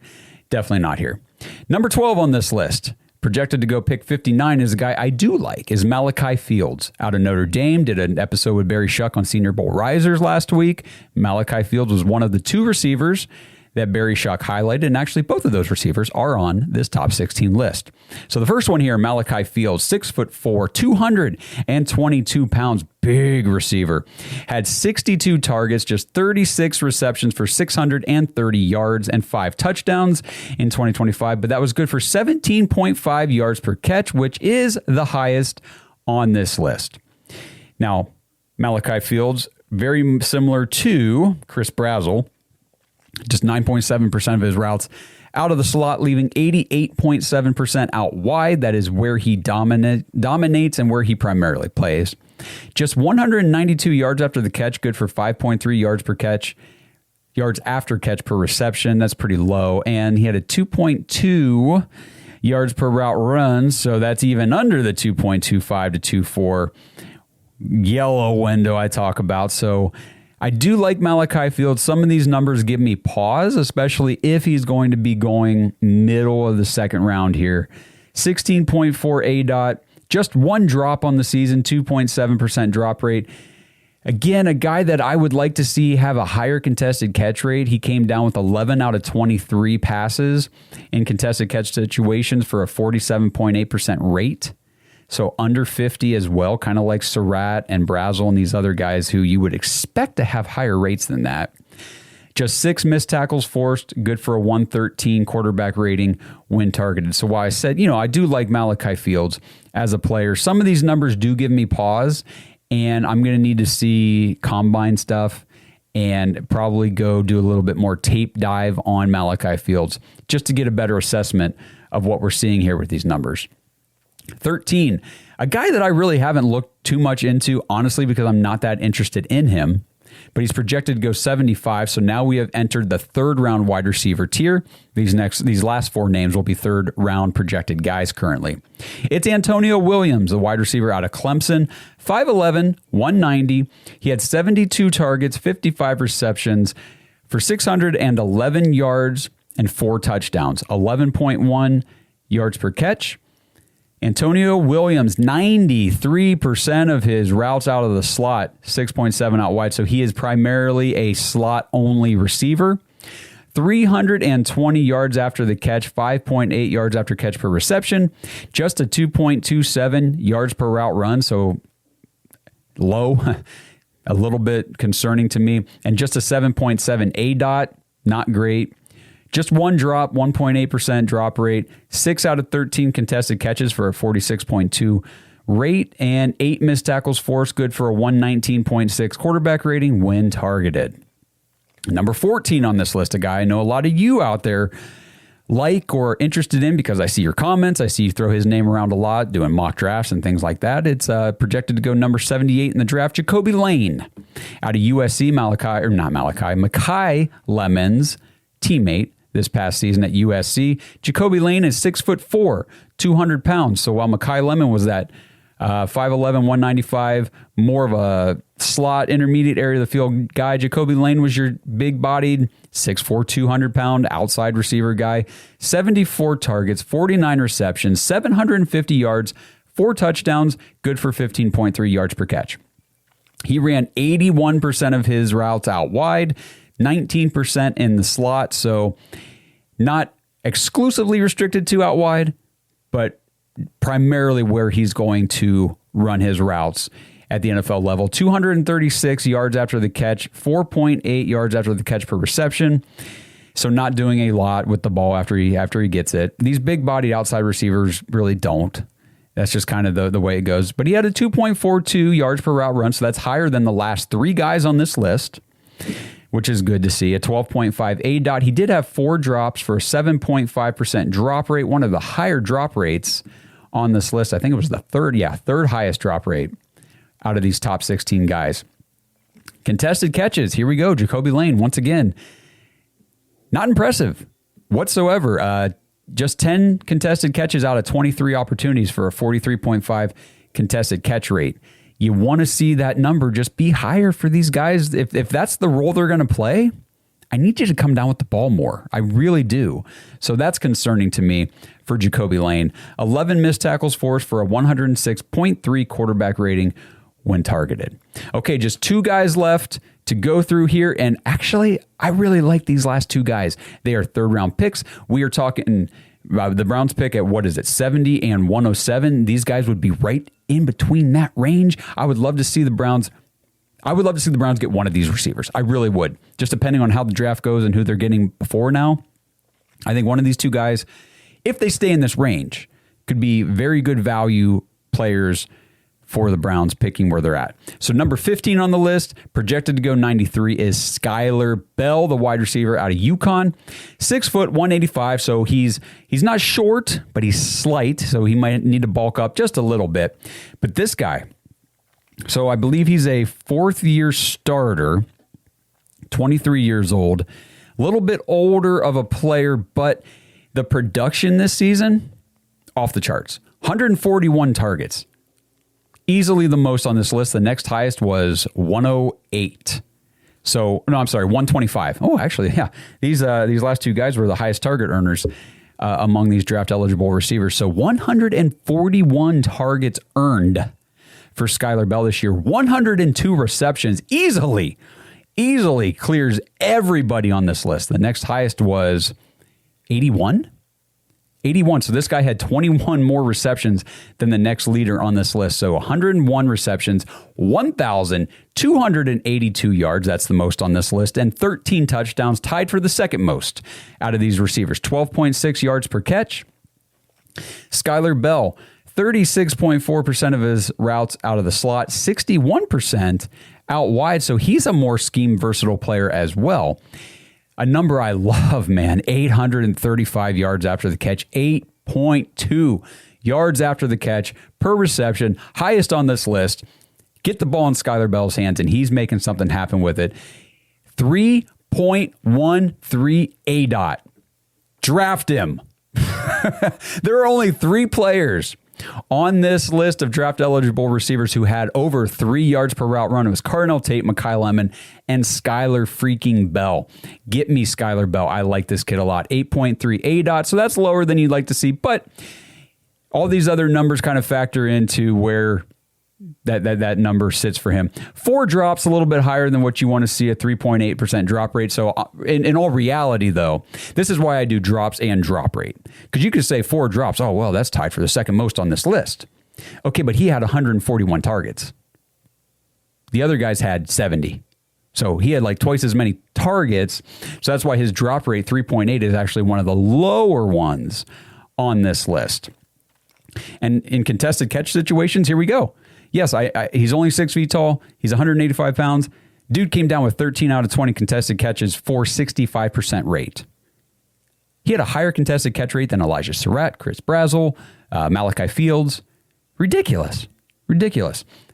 Definitely not here. Number 12 on this list, projected to go pick 59, is a guy I do like, is Malachi Fields out of Notre Dame. Did an episode with Barry Shuck on Senior Bowl Risers last week. Malachi Fields was one of the 2 receivers that Barry Shuck highlighted, and actually both of those receivers are on this top 16 list. So the first one here, Malachi Fields, 6'4", 222 pounds, big receiver. Had 62 targets, just 36 receptions for 630 yards and 5 touchdowns in 2025, but that was good for 17.5 yards per catch, which is the highest on this list. Now, Malachi Fields, very similar to Chris Brazzell, just 9.7% of his routes out of the slot, leaving 88.7% out wide. That is where he dominates and where he primarily plays. Just 192 yards after the catch, good for 5.3 yards per catch, yards after catch per reception. That's pretty low. And he had a 2.2 yards per route run, so that's even under the 2.25 to 2.4 yellow window I talk about. So I do like Malachi Fields. Some of these numbers give me pause, especially if he's going to be going middle of the second round here. 16.4 ADOT, just 1 drop on the season, 2.7% drop rate. Again, a guy that I would like to see have a higher contested catch rate. He came down with 11 out of 23 passes in contested catch situations for a 47.8% rate. So under 50 as well, kind of like Surratt and Brazzell and these other guys who you would expect to have higher rates than that. Just 6 missed tackles forced, good for a 113 quarterback rating when targeted. So while I said, I do like Malachi Fields as a player, some of these numbers do give me pause, and I'm going to need to see combine stuff and probably go do a little bit more tape dive on Malachi Fields just to get a better assessment of what we're seeing here with these numbers. 13, a guy that I really haven't looked too much into, honestly, because I'm not that interested in him, but he's projected to go 75. So now we have entered the third round wide receiver tier. These last four names will be third round projected guys currently. It's Antonio Williams, the wide receiver out of Clemson, 5'11", 190. He had 72 targets, 55 receptions for 611 yards and 4 touchdowns, 11.1 yards per catch. Antonio Williams, 93% of his routes out of the slot, 6.7 out wide. So he is primarily a slot-only receiver. 320 yards after the catch, 5.8 yards after catch per reception, just a 2.27 yards per route run. So low, a little bit concerning to me. And just a 7.7 ADOT, not great. Just one drop, 1.8% drop rate, 6 out of 13 contested catches for a 46.2 rate, and 8 missed tackles forced, good for a 119.6 quarterback rating when targeted. Number 14 on this list, a guy I know a lot of you out there like or interested in because I see your comments. I see you throw his name around a lot, doing mock drafts and things like that. It's projected to go number 78 in the draft, Jacoby Lane out of USC, Makai Lemon's teammate this past season at USC. Jacoby Lane is 6'4", 200 pounds. So while Makai Lemon was that 5'11", 195, more of a slot, intermediate area of the field guy, Jacoby Lane was your big-bodied 6'4", 200-pound outside receiver guy. 74 targets, 49 receptions, 750 yards, 4 touchdowns, good for 15.3 yards per catch. He ran 81% of his routes out wide, 19% in the slot, so not exclusively restricted to out wide, but primarily where he's going to run his routes at the NFL level. 236 yards after the catch, 4.8 yards after the catch per reception, so not doing a lot with the ball after he gets it. These big-bodied outside receivers really don't. That's just kind of the way it goes. But he had a 2.42 yards per route run, so that's higher than the last 3 guys on this list, which is good to see. A 12.5 ADOT. He did have 4 drops for a 7.5% drop rate, one of the higher drop rates on this list. I think it was the third highest drop rate out of these top 16 guys. Contested catches. Here we go. Jacoby Lane, once again, not impressive whatsoever. Just 10 contested catches out of 23 opportunities for a 43.5 contested catch rate. You want to see that number just be higher for these guys. If that's the role they're going to play, I need you to come down with the ball more. I really do. So that's concerning to me for Jacoby Lane. 11 missed tackles forced for a 106.3 quarterback rating when targeted. Okay, just 2 guys left to go through here. And actually, I really like these last 2 guys. They are third-round picks. We are talking the Browns pick at, 70 and 107. These guys would be right in between that range. I would love to see the Browns get one of these receivers. I really would. Just depending on how the draft goes and who they're getting before now. I think one of these 2 guys, if they stay in this range, could be very good value players for the Browns picking where they're at. So number 15 on the list, projected to go 93, is Skyler Bell, the wide receiver out of UConn. 6 foot, 185, so he's not short, but he's slight, so he might need to bulk up just a little bit. But this guy, so I believe he's a 4th-year starter, 23 years old, a little bit older of a player, but the production this season, off the charts. 141 targets. Easily the most on this list. The next highest was 108. So, no, I'm sorry, 125. Oh, actually, yeah. These last 2 guys were the highest target earners among these draft-eligible receivers. So 141 targets earned for Skyler Bell this year. 102 receptions. Easily clears everybody on this list. The next highest was 81. 81. So this guy had 21 more receptions than the next leader on this list. So 101 receptions, 1,282 yards. That's the most on this list. And 13 touchdowns, tied for the second most out of these receivers. 12.6 yards per catch. Skyler Bell, 36.4% of his routes out of the slot, 61% out wide. So he's a more scheme versatile player as well. A number I love, man, 835 yards after the catch, 8.2 yards after the catch per reception, highest on this list. Get the ball in Skyler Bell's hands, and he's making something happen with it. 3.13 ADOT. Draft him. There are only 3 players on this list of draft-eligible receivers who had over 3 yards per route run. It was Carnell Tate, Mekhi Lemon, and Skyler freaking Bell. Get me Skyler Bell. I like this kid a lot. 8.3 ADOT, so that's lower than you'd like to see, but all these other numbers kind of factor into where that number sits for him. 4 drops, a little bit higher than what you want to see, a 3.8% drop rate. So in all reality, though, this is why I do drops and drop rate. Because you could say 4 drops. Oh, well, that's tied for the second most on this list. Okay, but he had 141 targets. The other guys had 70. So he had like twice as many targets. So that's why his drop rate, 3.8, is actually one of the lower ones on this list. And in contested catch situations, here we go. Yes, he's only 6 feet tall. He's 185 pounds. Dude came down with 13 out of 20 contested catches for 65% rate. He had a higher contested catch rate than Elijah Surratt, Chris Brazzell, Malachi Fields. Ridiculous.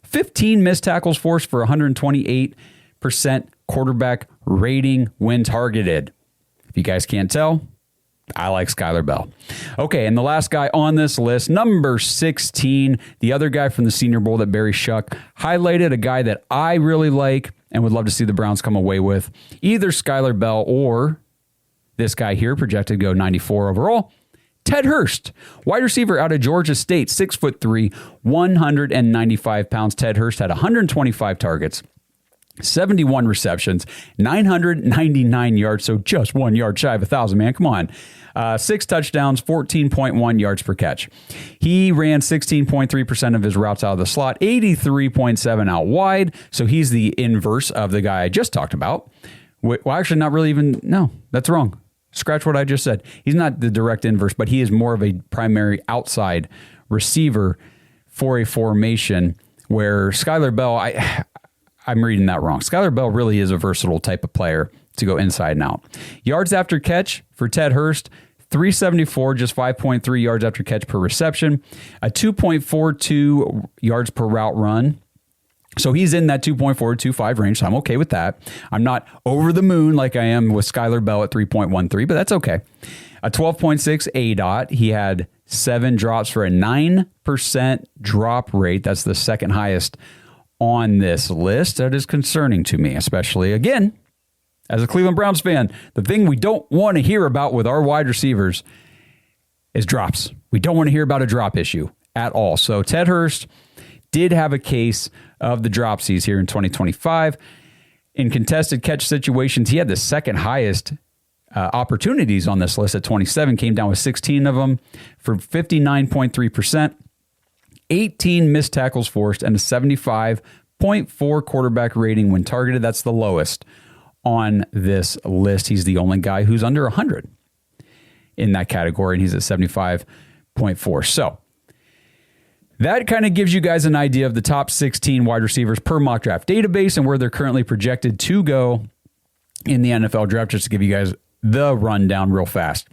15 missed tackles forced for 128% quarterback rating when targeted. If you guys can't tell, I like Skyler Bell. Okay, and the last guy on this list, number 16, the other guy from the Senior Bowl that Barry Shuck highlighted, a guy that I really like and would love to see the Browns come away with. Either Skyler Bell or this guy here, projected to go 94 overall, Ted Hurst, wide receiver out of Georgia State, 6'3", 195 pounds. Ted Hurst had 125 targets, 71 receptions, 999 yards, so just 1 yard shy of 1,000, man. Come on. 6 touchdowns, 14.1 yards per catch. He ran 16.3% of his routes out of the slot, 83.7 out wide, so he's the inverse of the guy I just talked about. Well, actually, not really even, no, that's wrong. Scratch what I just said. He's not the direct inverse, but he is more of a primary outside receiver for a formation where Skyler Bell, I'm reading that wrong. Skyler Bell really is a versatile type of player to go inside and out. Yards after catch for Ted Hurst, 374, just 5.3 yards after catch per reception, a 2.42 yards per route run. So he's in that 2.425 range, so I'm okay with that. I'm not over the moon like I am with Skyler Bell at 3.13, but that's okay. A 12.6 ADOT. He had 7 drops for a 9% drop rate. That's the second highest on this list. That is concerning to me, especially, again, as a Cleveland Browns fan. The thing we don't want to hear about with our wide receivers is drops. We don't want to hear about a drop issue at all. So Ted Hurst did have a case of the dropsies here in 2025. In contested catch situations, he had the second highest opportunities on this list at 27, came down with 16 of them for 59.3%. 18 missed tackles forced, and a 75.4 quarterback rating when targeted. That's the lowest on this list. He's the only guy who's under 100 in that category, and he's at 75.4. So that kind of gives you guys an idea of the top 16 wide receivers per mock draft database and where they're currently projected to go in the NFL draft, just to give you guys the rundown real fast.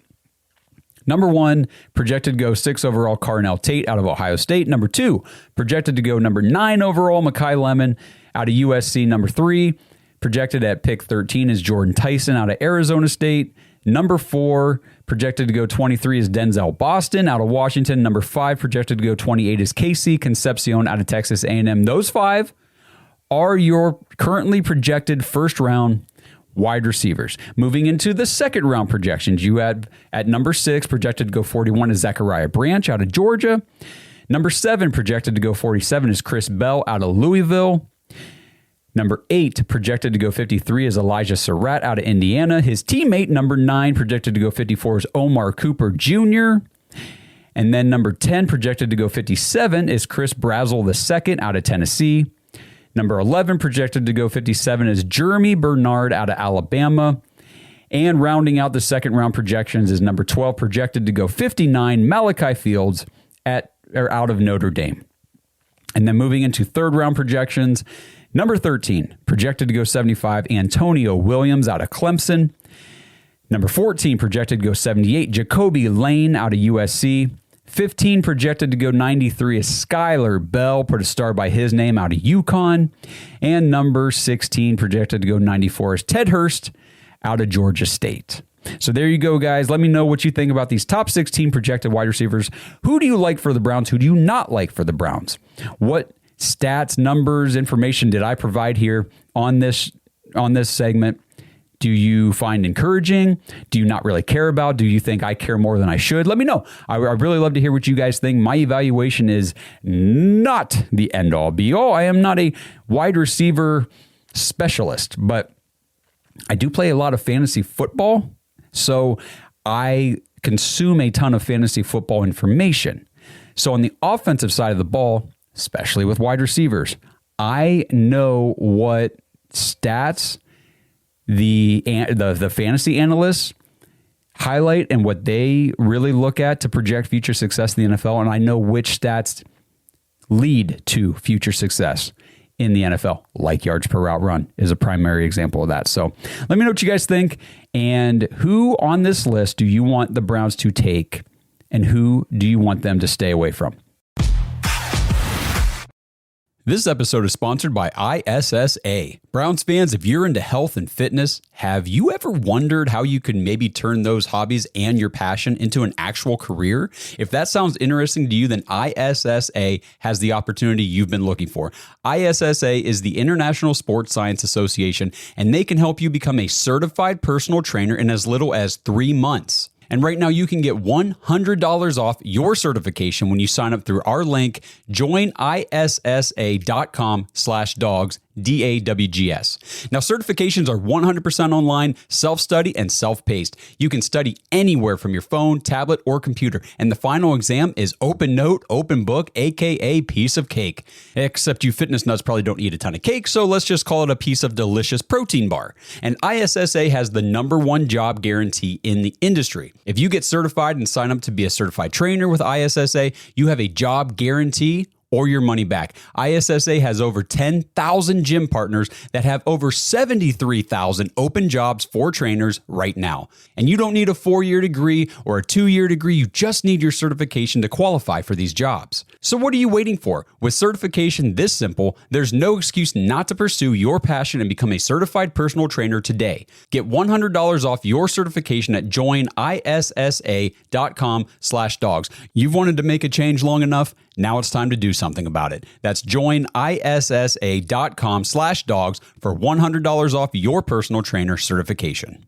Number 1, projected to go 6 overall, Carnell Tate out of Ohio State. Number 2, projected to go number 9 overall, Mekhi Lemon out of USC. Number 3, projected at pick 13 is Jordan Tyson out of Arizona State. Number 4, projected to go 23 is Denzel Boston out of Washington. Number 5, projected to go 28 is Casey Concepcion out of Texas A&M. Those 5 are your currently projected first round wide receivers. Moving into the second round projections, you had at number 6, projected to go 41 is Zachariah Branch out of Georgia. Number 7, projected to go 47 is Chris Bell out of Louisville. Number 8, projected to go 53 is Elijah Surratt out of Indiana. His teammate, number 9, projected to go 54 is Omar Cooper Jr. And then number 10, projected to go 57 is Chris Brazzell II out of Tennessee. Number 11, projected to go 57 is Jeremy Bernard out of Alabama. And rounding out the second round projections is number 12, projected to go 59, Malachi Fields out of Notre Dame. And then moving into third round projections, number 13, projected to go 75, Antonio Williams out of Clemson. Number 14, projected to go 78, Jacoby Lane out of USC. 15 projected to go 93 is Skyler Bell, put a star by his name out of UConn. And number 16 projected to go 94 is Ted Hurst out of Georgia State. So there you go, guys. Let me know what you think about these top 16 projected wide receivers. Who do you like for the Browns? Who do you not like for the Browns? What stats, numbers, information did I provide here on this segment? Do you find encouraging? Do you not really care about? Do you think I care more than I should? Let me know. I really love to hear what you guys think. My evaluation is not the end-all, be-all. I am not a wide receiver specialist, but I do play a lot of fantasy football, so I consume a ton of fantasy football information. So on the offensive side of the ball, especially with wide receivers, I know what stats the fantasy analysts highlight and what they really look at to project future success in the NFL, and I know which stats lead to future success in the NFL, like yards per route run is a primary example of that. So let me know what you guys think, and who on this list do you want the Browns to take, and who do you want them to stay away from? This episode is sponsored by ISSA. Browns fans, if you're into health and fitness, have you ever wondered how you could maybe turn those hobbies and your passion into an actual career? If that sounds interesting to you, then ISSA has the opportunity you've been looking for. ISSA is the International Sports Science Association, and they can help you become a certified personal trainer in as little as 3 months. And right now you can get $100 off your certification when you sign up through our link, joinissa.com/dogs, DAWGS. Now, certifications are 100% online, self-study, and self-paced. You can study anywhere from your phone, tablet, or computer. And the final exam is open note, open book, aka piece of cake. Except you fitness nuts probably don't eat a ton of cake, so let's just call it a piece of delicious protein bar. And ISSA has the #1 job guarantee in the industry. If you get certified and sign up to be a certified trainer with ISSA, you have a job guarantee or your money back. ISSA has over 10,000 gym partners that have over 73,000 open jobs for trainers right now. And you don't need a 4-year degree or a 2-year degree. You just need your certification to qualify for these jobs. So what are you waiting for? With certification this simple, there's no excuse not to pursue your passion and become a certified personal trainer today. Get $100 off your certification at joinissa.com/dogs. You've wanted to make a change long enough. Now it's time to do something about it. That's joinissa.com/dogs for $100 off your personal trainer certification.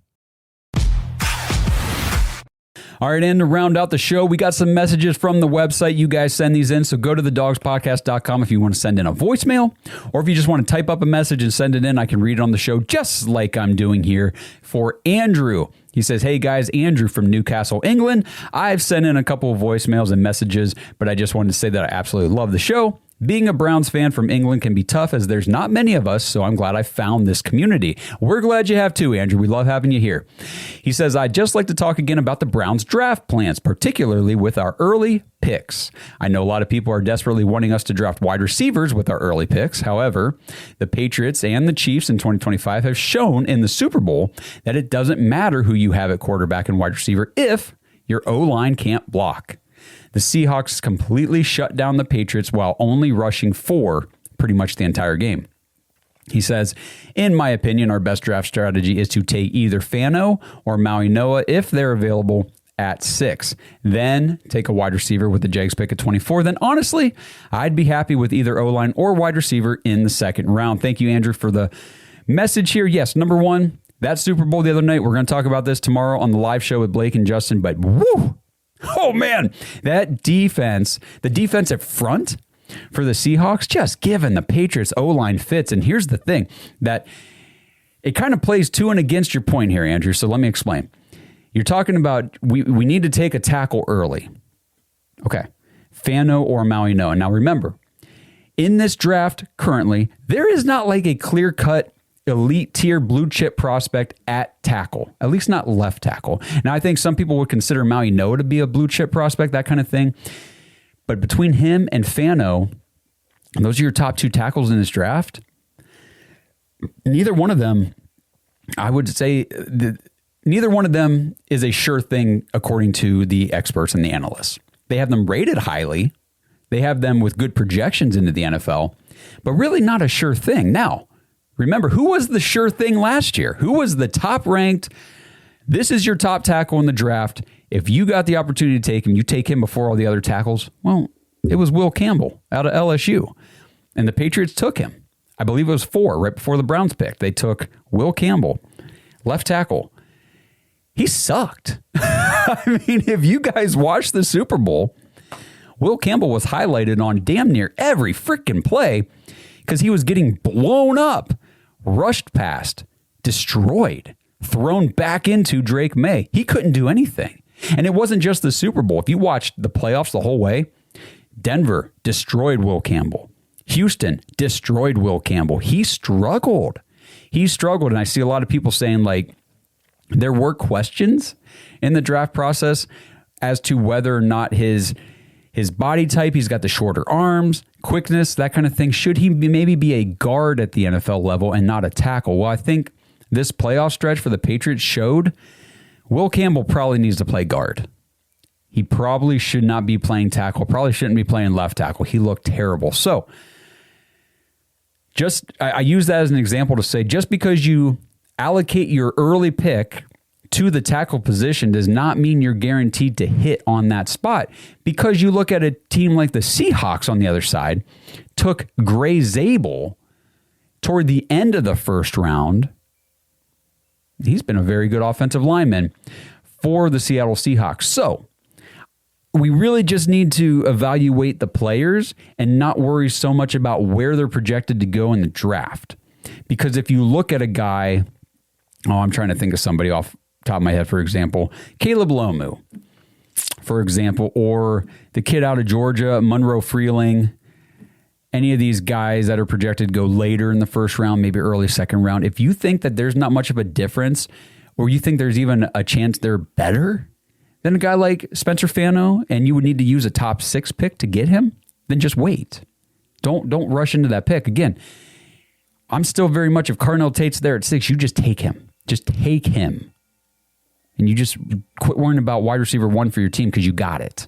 All right, and to round out the show, we got some messages from the website. You guys send these in, so go to thedogspodcast.com if you want to send in a voicemail, or if you just want to type up a message and send it in, I can read it on the show just like I'm doing here for Andrew. He says, hey guys, Andrew from Newcastle, England. I've sent in a couple of voicemails and messages, but I just wanted to say that I absolutely love the show. Being a Browns fan from England can be tough as there's not many of us, so I'm glad I found this community. We're glad you have too, Andrew. We love having you here. He says, I'd just like to talk again about the Browns draft plans, particularly with our early picks. I know a lot of people are desperately wanting us to draft wide receivers with our early picks. However, the Patriots and the Chiefs in 2025 have shown in the Super Bowl that it doesn't matter who you have at quarterback and wide receiver if your O-line can't block. The Seahawks completely shut down the Patriots while only rushing 4 pretty much the entire game. He says, in my opinion, our best draft strategy is to take either Fano or Maui Noah if they're available at 6. Then take a wide receiver with the Jags pick at 24. Then honestly, I'd be happy with either O-line or wide receiver in the second round. Thank you, Andrew, for the message here. Yes, number one, that Super Bowl the other night. We're going to talk about this tomorrow on the live show with Blake and Justin, but woo! Oh, man, that defense, the defensive front for the Seahawks, just giving the Patriots O-line fits. And here's the thing, that it kind of plays to and against your point here, Andrew. So let me explain. You're talking about we need to take a tackle early. Okay, Fano or Maui Noah. Now, remember, in this draft currently, there is not like a clear-cut elite tier blue chip prospect at tackle, at least not left tackle. Now, I think some people would consider Maui Noah to be a blue chip prospect, that kind of thing. But between him and Fano, those are your top 2 tackles in this draft. Neither one of them, I would say, neither one of them is a sure thing according to the experts and the analysts. They have them rated highly. They have them with good projections into the NFL, but really not a sure thing. Now, remember, who was the sure thing last year? Who was the top ranked? This is your top tackle in the draft. If you got the opportunity to take him, you take him before all the other tackles. Well, it was Will Campbell out of LSU, and the Patriots took him. I believe it was 4 right before the Browns picked. They took Will Campbell, left tackle. He sucked. I mean, if you guys watched the Super Bowl, Will Campbell was highlighted on damn near every freaking play because he was getting blown up, rushed past, destroyed, thrown back into Drake May. He couldn't do anything. And it wasn't just the Super Bowl. If you watched the playoffs the whole way, Denver destroyed Will Campbell. Houston destroyed Will Campbell. He struggled. And I see a lot of people saying, like, there were questions in the draft process as to whether or not his body type, he's got the shorter arms, quickness, that kind of thing. Should he maybe be a guard at the NFL level and not a tackle? Well, I think this playoff stretch for the Patriots showed Will Campbell probably needs to play guard. He probably should not be playing tackle, probably shouldn't be playing left tackle. He looked terrible. So I use that as an example to say, just because you allocate your early pick to the tackle position does not mean you're guaranteed to hit on that spot, because you look at a team like the Seahawks on the other side, took Gray Zabel toward the end of the first round. He's been a very good offensive lineman for the Seattle Seahawks. So we really just need to evaluate the players and not worry so much about where they're projected to go in the draft. Because if you look at a guy, I'm trying to think of somebody off the top of my head, for example, Caleb Lomu, for example, or the kid out of Georgia, Monroe Freeling, any of these guys that are projected to go later in the first round, maybe early second round. If you think that there's not much of a difference, or you think there's even a chance they're better than a guy like Spencer Fano, and you would need to use a top 6 pick to get him, then just wait. Don't rush into that pick. Again, I'm still very much, if Carnell Tate's there at 6, you just take him. Just take him. And you just quit worrying about wide receiver 1 for your team because you got it.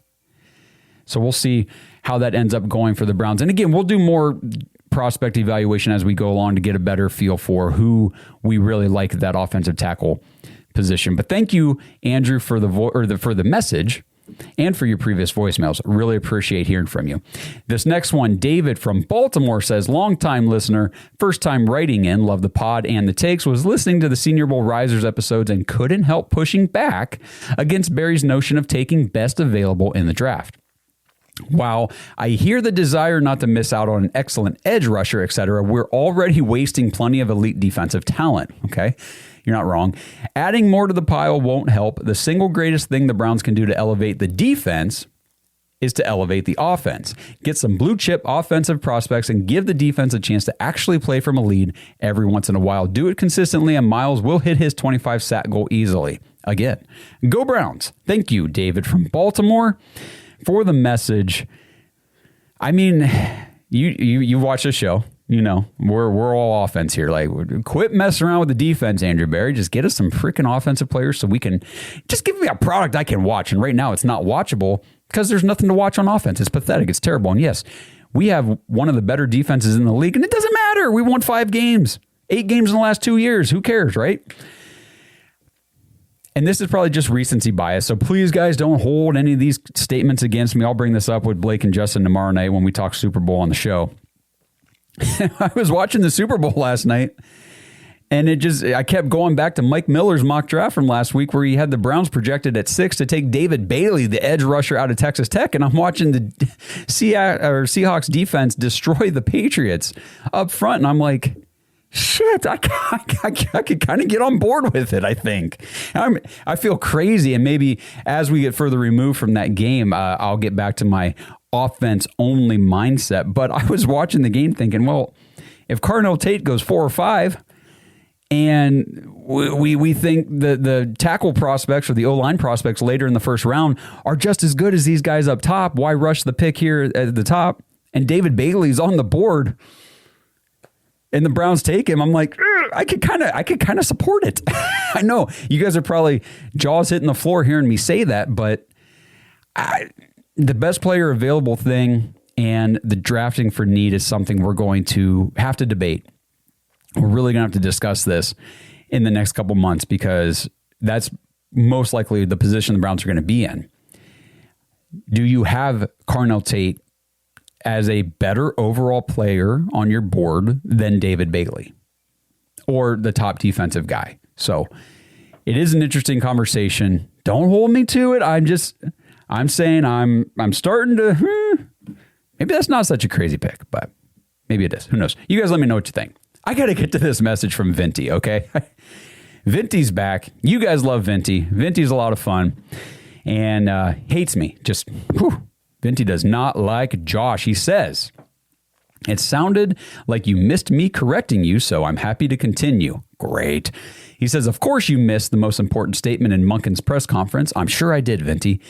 So we'll see how that ends up going for the Browns. And again, we'll do more prospect evaluation as we go along to get a better feel for who we really like at that offensive tackle position. But thank you, Andrew, for the message and for your previous voicemails. Really appreciate hearing from you. This next one, David from Baltimore says, longtime listener, first time writing in, love the pod and the takes, was listening to the Senior Bowl Risers episodes and couldn't help pushing back against Barry's notion of taking best available in the draft. While I hear the desire not to miss out on an excellent edge rusher, etc., we're already wasting plenty of elite defensive talent. Okay, you're not wrong. Adding more to the pile won't help. The single greatest thing the Browns can do to elevate the defense is to elevate the offense. Get some blue chip offensive prospects and give the defense a chance to actually play from a lead every once in a while. Do it consistently and Miles will hit his 25 sack goal easily. Again, go Browns. Thank you, David from Baltimore, for the message. I mean, you watch the show. You know, we're all offense here. Like, quit messing around with the defense, Andrew Barry. Just get us some freaking offensive players so we can just give me a product I can watch. And right now it's not watchable because there's nothing to watch on offense. It's pathetic. It's terrible. And yes, we have one of the better defenses in the league, and it doesn't matter. We won 5 games, 8 games in the last 2 years. Who cares, right? And this is probably just recency bias. So please, guys, don't hold any of these statements against me. I'll bring this up with Blake and Justin tomorrow night when we talk Super Bowl on the show. I was watching the Super Bowl last night, and I kept going back to Mike Miller's mock draft from last week where he had the Browns projected at 6 to take David Bailey, the edge rusher out of Texas Tech. And I'm watching the Seahawks defense destroy the Patriots up front. And I'm like, shit, I could kind of get on board with it, I think. I feel crazy, and maybe as we get further removed from that game, I'll get back to my offense-only mindset. But I was watching the game thinking, well, if Carnell Tate goes 4 or 5, and we think the tackle prospects or the O-line prospects later in the first round are just as good as these guys up top, why rush the pick here at the top? And David Bailey's on the board, and the Browns take him. I'm like, I could kind of support it. I know you guys are probably jaws hitting the floor hearing me say that, but the best player available thing and the drafting for need is something we're going to have to debate. We're really going to have to discuss this in the next couple months because that's most likely the position the Browns are going to be in. Do you have Carnell Tate as a better overall player on your board than David Bailey or the top defensive guy? So it is an interesting conversation. Don't hold me to it. I'm saying I'm starting to, maybe that's not such a crazy pick, but maybe it is. Who knows? You guys let me know what you think. I got to get to this message from Vinty, okay? Vinty's back. You guys love Vinty. Vinty's a lot of fun and hates me. Just, whew. Vinty does not like Josh. He says, it sounded like you missed me correcting you, so I'm happy to continue. Great. He says, of course you missed the most important statement in Monken's press conference. I'm sure I did, Vinty.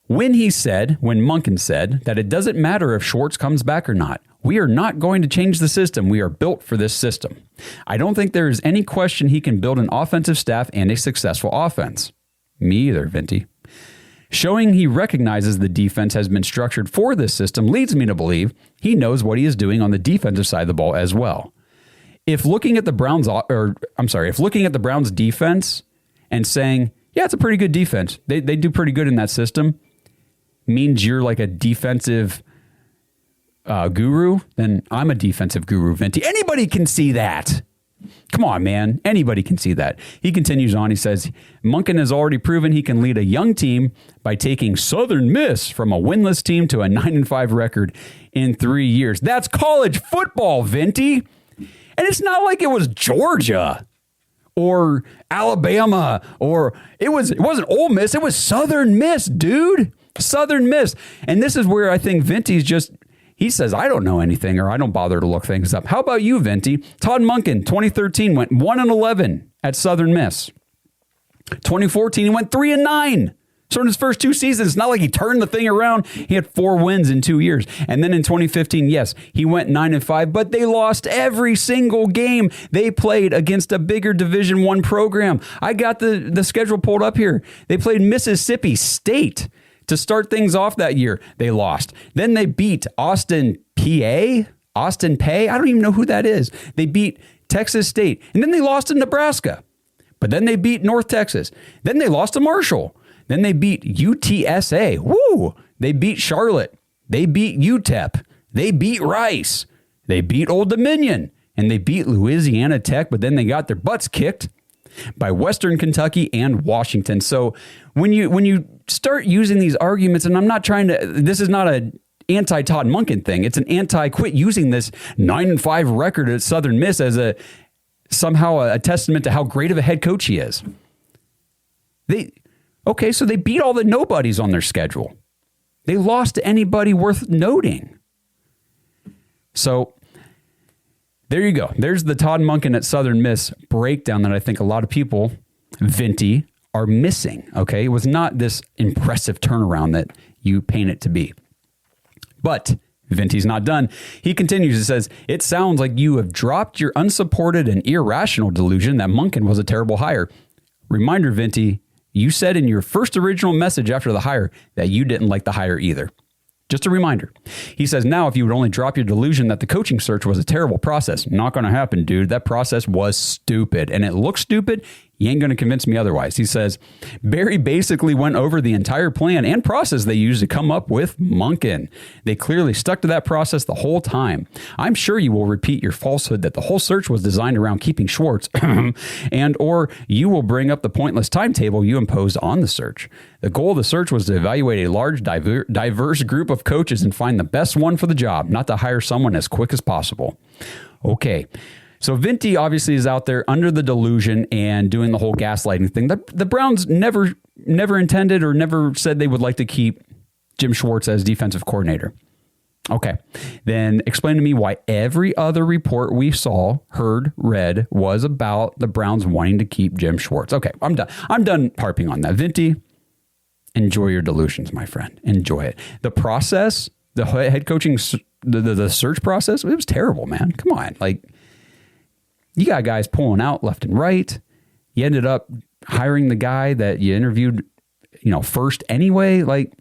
When Monken said that it doesn't matter if Schwartz comes back or not, we are not going to change the system. We are built for this system. I don't think there is any question he can build an offensive staff and a successful offense. Me either, Vinty. Showing he recognizes the defense has been structured for this system leads me to believe he knows what he is doing on the defensive side of the ball as well. If looking at the Browns defense and saying, yeah, it's a pretty good defense, they do pretty good in that system, means you're like a defensive guru, then I'm a defensive guru, Vinty. Anybody can see that. Come on, man. Anybody can see that. He continues on. He says, Monken has already proven he can lead a young team by taking Southern Miss from a winless team to a 9-5 record in 3 years. That's college football, Vinty. And it's not like it was Georgia or Alabama or it wasn't Ole Miss. It was Southern Miss, dude. Southern Miss. And this is where I think Vinty's just, he says, I don't know anything or I don't bother to look things up. How about you, Vinty? Todd Monken, 2013, went 1-11 at Southern Miss. 2014, he went 3-9. So in his first 2 seasons, it's not like he turned the thing around. He had 4 wins in 2 years. And then in 2015, yes, he went 9-5, but they lost every single game they played against a bigger Division I program. I got the schedule pulled up here. They played Mississippi State to start things off that year. They lost. Then they beat Austin Peay. I don't even know who that is. They beat Texas State. And then they lost to Nebraska. But then they beat North Texas. Then they lost to Marshall. Then they beat UTSA. Woo! They beat Charlotte. They beat UTEP. They beat Rice. They beat Old Dominion. And they beat Louisiana Tech. But then they got their butts kicked by Western Kentucky and Washington. So when you start using these arguments, and I'm not trying to, this is not an anti-Todd Monken thing. It's an anti-quit using this 9-5 record at Southern Miss as somehow a testament to how great of a head coach he is. So they beat all the nobodies on their schedule. They lost to anybody worth noting. So there you go. There's the Todd Monken at Southern Miss breakdown that I think a lot of people, Vinty, are missing. Okay, it was not this impressive turnaround that you paint it to be. But Vinty's not done. He continues. He says, it sounds like you have dropped your unsupported and irrational delusion that Monken was a terrible hire. Reminder, Vinty, you said in your first original message after the hire that you didn't like the hire either. Just a reminder. He says, now, if you would only drop your delusion that the coaching search was a terrible process, not going to happen, dude. That process was stupid and it looks stupid. You ain't going to convince me otherwise. He says, Barry basically went over the entire plan and process they used to come up with Monken. They clearly stuck to that process the whole time. I'm sure you will repeat your falsehood that the whole search was designed around keeping Schwartz and or you will bring up the pointless timetable you imposed on the search. The goal of the search was to evaluate a large, diverse group of coaches and find the best one for the job, not to hire someone as quick as possible. Okay. So Vinty obviously is out there under the delusion and doing the whole gaslighting thing. The Browns never intended or never said they would like to keep Jim Schwartz as defensive coordinator. Okay. Then explain to me why every other report we saw, heard, read was about the Browns wanting to keep Jim Schwartz. Okay, I'm done. I'm done harping on that. Vinty, enjoy your delusions, my friend. Enjoy it. The process, the head coaching, the search process, it was terrible, man. Come on. Like, you got guys pulling out left and right. You ended up hiring the guy that you interviewed, first anyway. Like,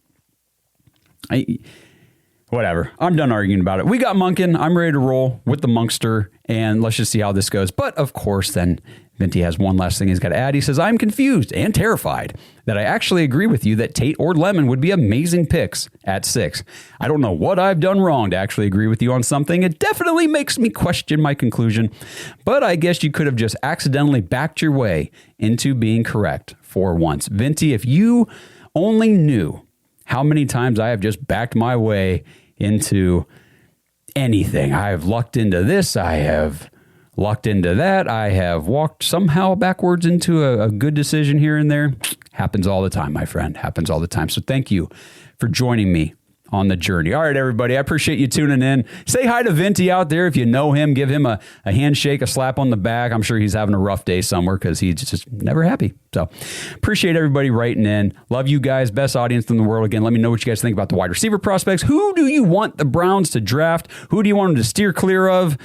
Whatever. I'm done arguing about it. We got Monken. I'm ready to roll with the Monkster, and let's just see how this goes. But of course, then Venti has one last thing he's got to add. He says, I'm confused and terrified that I actually agree with you that Tate or Lemon would be amazing picks at 6. I don't know what I've done wrong to actually agree with you on something. It definitely makes me question my conclusion, but I guess you could have just accidentally backed your way into being correct for once. Venti, if you only knew how many times I have just backed my way into anything. I have lucked into this. I have lucked into that. I have walked somehow backwards into a good decision here and there. Happens all the time, my friend. Happens all the time. So thank you for joining me on the journey. All right, everybody. I appreciate you tuning in. Say hi to Venti out there. If you know him, give him a handshake, a slap on the back. I'm sure he's having a rough day somewhere because he's just never happy. So appreciate everybody writing in. Love you guys. Best audience in the world. Again, let me know what you guys think about the wide receiver prospects. Who do you want the Browns to draft? Who do you want them to steer clear of?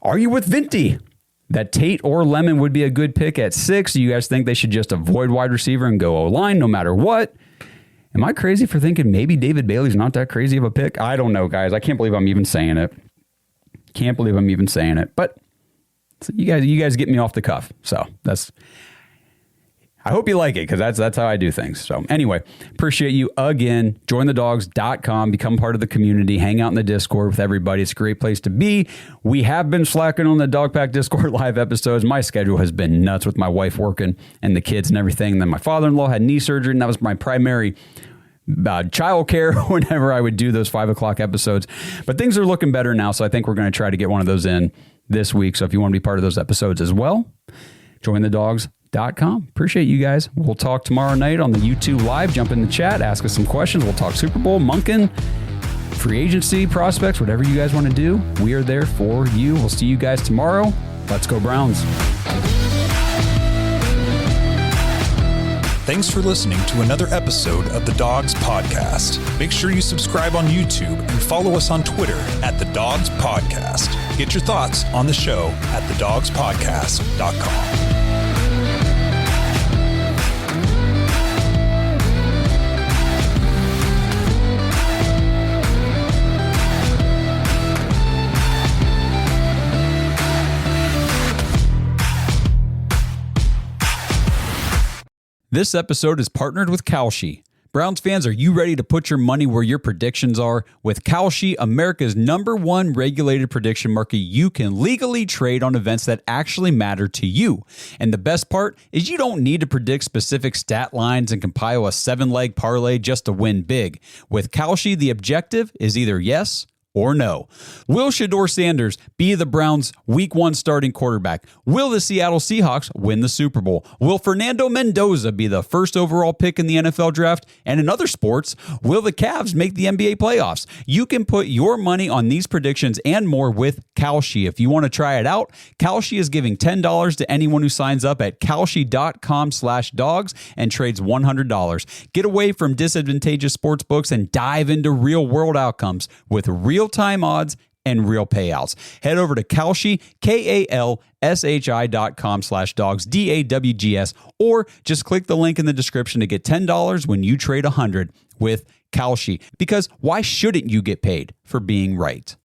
Are you with Venti that Tate or Lemon would be a good pick at 6? Do you guys think they should just avoid wide receiver and go O-line no matter what? Am I crazy for thinking maybe David Bailey's not that crazy of a pick? I don't know, guys. I can't believe I'm even saying it. Can't believe I'm even saying it. But you guys get me off the cuff. So I hope you like it because that's how I do things. So anyway, appreciate you again. JoinTheDogs.com. Become part of the community. Hang out in the Discord with everybody. It's a great place to be. We have been slacking on the Dog Pack Discord live episodes. My schedule has been nuts with my wife working and the kids and everything. And then my father-in-law had knee surgery, and that was my primary child care whenever I would do those 5 o'clock episodes. But things are looking better now, so I think we're going to try to get one of those in this week. So if you want to be part of those episodes as well, JoinTheDogs.com. Appreciate you guys. We'll talk tomorrow night on the YouTube Live. Jump in the chat, ask us some questions. We'll talk Super Bowl, Monken, free agency, prospects, whatever you guys want to do. We are there for you. We'll see you guys tomorrow. Let's go Browns. Thanks for listening to another episode of The Dogs Podcast. Make sure you subscribe on YouTube and follow us on Twitter at The Dogs Podcast. Get your thoughts on the show at thedogspodcast.com. This episode is partnered with Kalshi. Browns fans, are you ready to put your money where your predictions are? With Kalshi, America's #1 regulated prediction market, you can legally trade on events that actually matter to you. And the best part is you don't need to predict specific stat lines and compile a 7-leg parlay just to win big. With Kalshi, the objective is either yes or no. Will Shedeur Sanders be the Browns' Week 1 starting quarterback? Will the Seattle Seahawks win the Super Bowl? Will Fernando Mendoza be the first overall pick in the NFL draft? And in other sports, will the Cavs make the NBA playoffs? You can put your money on these predictions and more with Kalshi. If you want to try it out, Kalshi is giving $10 to anyone who signs up at kalshi.com/dogs and trades $100. Get away from disadvantageous sports books and dive into real world outcomes with real-time odds and real payouts. Head over to Kalshi, KALSHI.com/dogs, DAWGS, or just click the link in the description to get $10 when you trade $100 with Kalshi. Because why shouldn't you get paid for being right?